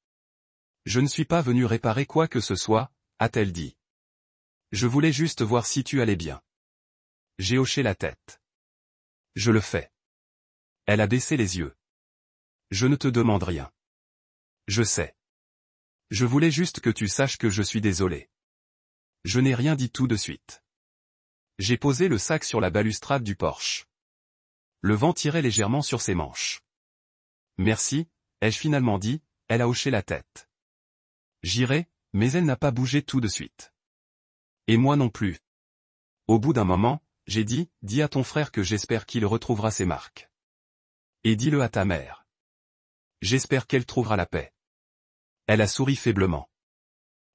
Je ne suis pas venu réparer quoi que ce soit, a-t-elle dit. Je voulais juste voir si tu allais bien. J'ai hoché la tête. Je le fais. Elle a baissé les yeux. Je ne te demande rien. Je sais. Je voulais juste que tu saches que je suis désolé. Je n'ai rien dit tout de suite. J'ai posé le sac sur la balustrade du porche. Le vent tirait légèrement sur ses manches. Merci, ai-je finalement dit, elle a hoché la tête. J'irai, mais elle n'a pas bougé tout de suite. Et moi non plus. Au bout d'un moment, j'ai dit, dis à ton frère que j'espère qu'il retrouvera ses marques. Et dis-le à ta mère. J'espère qu'elle trouvera la paix. Elle a souri faiblement.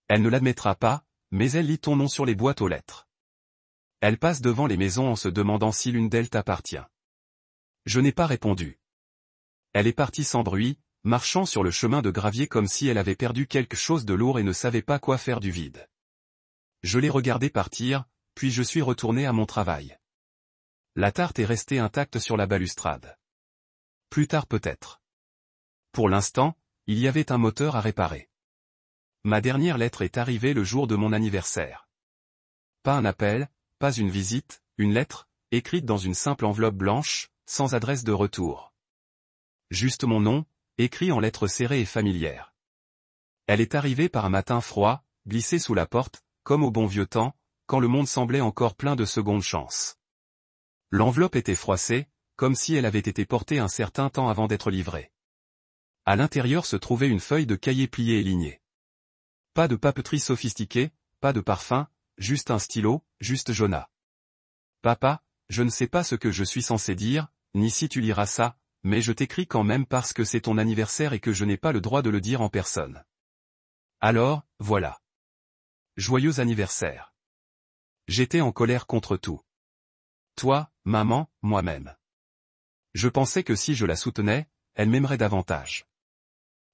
Elle ne l'admettra pas, mais elle lit ton nom sur les boîtes aux lettres. Elle passe devant les maisons en se demandant si l'une d'elles t'appartient. Je n'ai pas répondu. Elle est partie sans bruit, marchant sur le chemin de gravier comme si elle avait perdu quelque chose de lourd et ne savait pas quoi faire du vide. Je l'ai regardée partir, puis je suis retourné à mon travail. La tarte est restée intacte sur la balustrade. Plus tard peut-être. Pour l'instant, il y avait un moteur à réparer. Ma dernière lettre est arrivée le jour de mon anniversaire. Pas un appel, pas une visite, une lettre, écrite dans une simple enveloppe blanche, sans adresse de retour. Juste mon nom, écrit en lettres serrées et familières. Elle est arrivée par un matin froid, glissée sous la porte, comme au bon vieux temps, quand le monde semblait encore plein de secondes chances. L'enveloppe était froissée, comme si elle avait été portée un certain temps avant d'être livrée. À l'intérieur se trouvait une feuille de cahier pliée et lignée. Pas de papeterie sophistiquée, pas de parfum, juste un stylo, juste Jonah. Papa, je ne sais pas ce que je suis censé dire, ni si tu liras ça, mais je t'écris quand même parce que c'est ton anniversaire et que je n'ai pas le droit de le dire en personne. Alors, voilà. Joyeux anniversaire. J'étais en colère contre tout. Toi, maman, moi-même. Je pensais que si je la soutenais, elle m'aimerait davantage.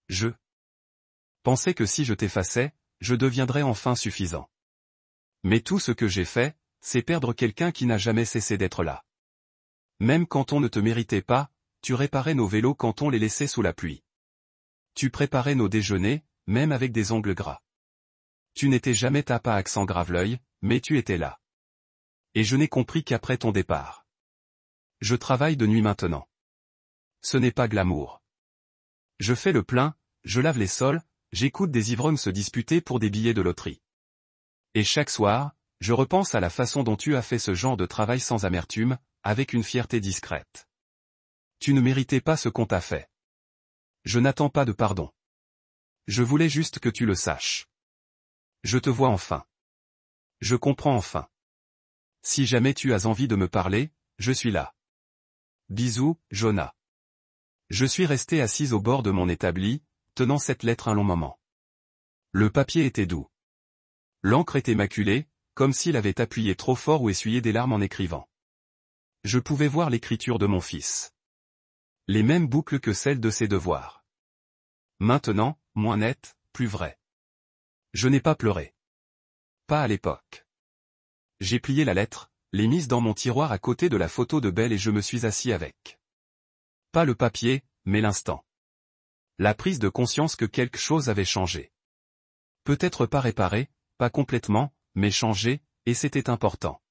Je pensais que si je t'effaçais, je deviendrais enfin suffisant. Mais tout ce que j'ai fait, c'est perdre quelqu'un qui n'a jamais cessé d'être là. Même quand on ne te méritait pas, tu réparais nos vélos quand on les laissait sous la pluie. Tu préparais nos déjeuners, même avec des ongles gras. Tu n'étais jamais tapa accent grave l'œil, mais tu étais là. Et je n'ai compris qu'après ton départ. Je travaille de nuit maintenant. Ce n'est pas glamour. Je fais le plein, je lave les sols, j'écoute des ivrognes se disputer pour des billets de loterie. Et chaque soir, je repense à la façon dont tu as fait ce genre de travail sans amertume, avec une fierté discrète. Tu ne méritais pas ce qu'on t'a fait. Je n'attends pas de pardon. Je voulais juste que tu le saches. Je te vois enfin. Je comprends enfin. Si jamais tu as envie de me parler, je suis là. Bisous, Jonah. Je suis resté assise au bord de mon établi, tenant cette lettre un long moment. Le papier était doux. L'encre était maculée, comme s'il avait appuyé trop fort ou essuyé des larmes en écrivant. Je pouvais voir l'écriture de mon fils. Les mêmes boucles que celles de ses devoirs. Maintenant, moins nette, plus vrai. Je n'ai pas pleuré. Pas à l'époque. J'ai plié la lettre, l'ai mise dans mon tiroir à côté de la photo de Belle et je me suis assis avec. Pas le papier, mais l'instant. La prise de conscience que quelque chose avait changé. Peut-être pas réparé, pas complètement, mais changé, et c'était important.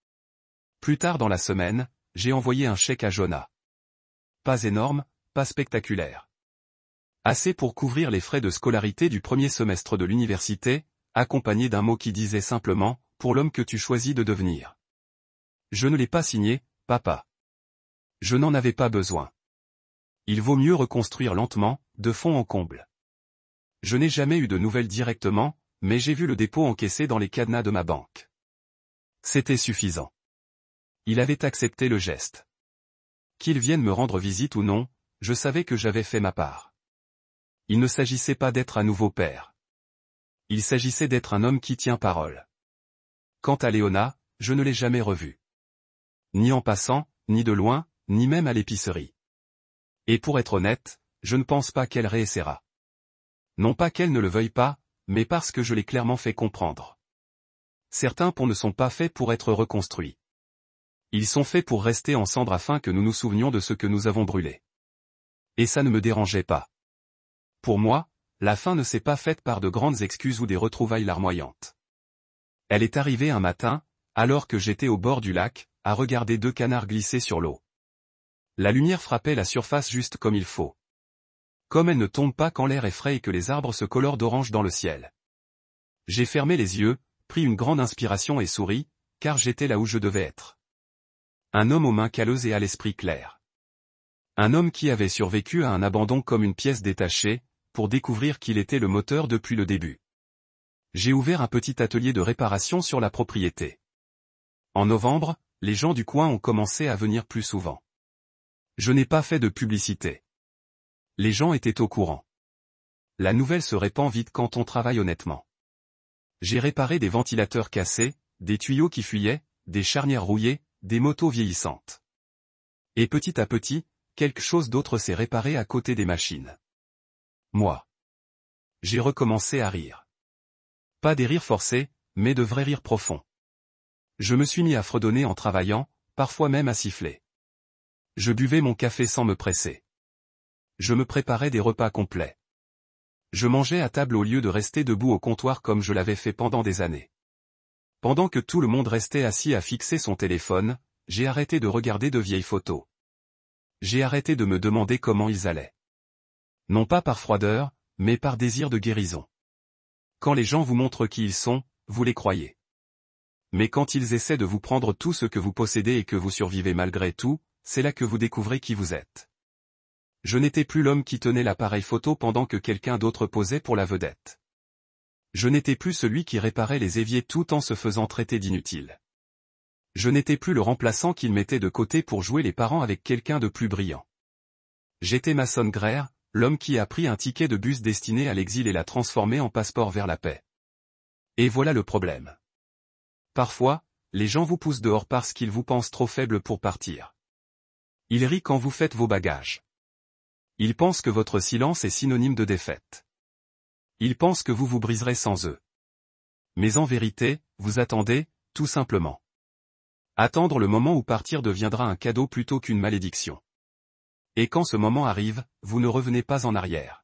Plus tard dans la semaine, j'ai envoyé un chèque à Jonah. Pas énorme, pas spectaculaire. Assez pour couvrir les frais de scolarité du premier semestre de l'université, accompagné d'un mot qui disait simplement « pour l'homme que tu choisis de devenir ». Je ne l'ai pas signé, papa. Je n'en avais pas besoin. Il vaut mieux reconstruire lentement, de fond en comble. Je n'ai jamais eu de nouvelles directement, mais j'ai vu le dépôt encaissé dans les cadenas de ma banque. C'était suffisant. Il avait accepté le geste. Qu'il vienne me rendre visite ou non, je savais que j'avais fait ma part. Il ne s'agissait pas d'être un nouveau père. Il s'agissait d'être un homme qui tient parole. Quant à Léona, je ne l'ai jamais revue. Ni en passant, ni de loin, ni même à l'épicerie. Et pour être honnête, je ne pense pas qu'elle réessaiera. Non pas qu'elle ne le veuille pas, mais parce que je l'ai clairement fait comprendre. Certains ponts ne sont pas faits pour être reconstruits. Ils sont faits pour rester en cendres afin que nous nous souvenions de ce que nous avons brûlé. Et ça ne me dérangeait pas. Pour moi, la fin ne s'est pas faite par de grandes excuses ou des retrouvailles larmoyantes. Elle est arrivée un matin, alors que j'étais au bord du lac, à regarder deux canards glisser sur l'eau. La lumière frappait la surface juste comme il faut. Comme elle ne tombe pas quand l'air est frais et que les arbres se colorent d'orange dans le ciel. J'ai fermé les yeux, pris une grande inspiration et souri, car j'étais là où je devais être. Un homme aux mains calleuses et à l'esprit clair. Un homme qui avait survécu à un abandon comme une pièce détachée, pour découvrir qu'il était le moteur depuis le début. J'ai ouvert un petit atelier de réparation sur la propriété. En novembre, les gens du coin ont commencé à venir plus souvent. Je n'ai pas fait de publicité. Les gens étaient au courant. La nouvelle se répand vite quand on travaille honnêtement. J'ai réparé des ventilateurs cassés, des tuyaux qui fuyaient, des charnières rouillées, des motos vieillissantes. Et petit à petit, quelque chose d'autre s'est réparé à côté des machines. Moi. J'ai recommencé à rire. Pas des rires forcés, mais de vrais rires profonds. Je me suis mis à fredonner en travaillant, parfois même à siffler. Je buvais mon café sans me presser. Je me préparais des repas complets. Je mangeais à table au lieu de rester debout au comptoir comme je l'avais fait pendant des années. Pendant que tout le monde restait assis à fixer son téléphone, j'ai arrêté de regarder de vieilles photos. J'ai arrêté de me demander comment ils allaient. Non pas par froideur, mais par désir de guérison. Quand les gens vous montrent qui ils sont, vous les croyez. Mais quand ils essaient de vous prendre tout ce que vous possédez et que vous survivez malgré tout, c'est là que vous découvrez qui vous êtes. Je n'étais plus l'homme qui tenait l'appareil photo pendant que quelqu'un d'autre posait pour la vedette. Je n'étais plus celui qui réparait les éviers tout en se faisant traiter d'inutile. Je n'étais plus le remplaçant qu'il mettait de côté pour jouer les parents avec quelqu'un de plus brillant. J'étais Mason Greer, l'homme qui a pris un ticket de bus destiné à l'exil et l'a transformé en passeport vers la paix. Et voilà le problème. Parfois, les gens vous poussent dehors parce qu'ils vous pensent trop faible pour partir. Ils rient quand vous faites vos bagages. Ils pensent que votre silence est synonyme de défaite. Ils pensent que vous vous briserez sans eux. Mais en vérité, vous attendez, tout simplement. Attendre le moment où partir deviendra un cadeau plutôt qu'une malédiction. Et quand ce moment arrive, vous ne revenez pas en arrière.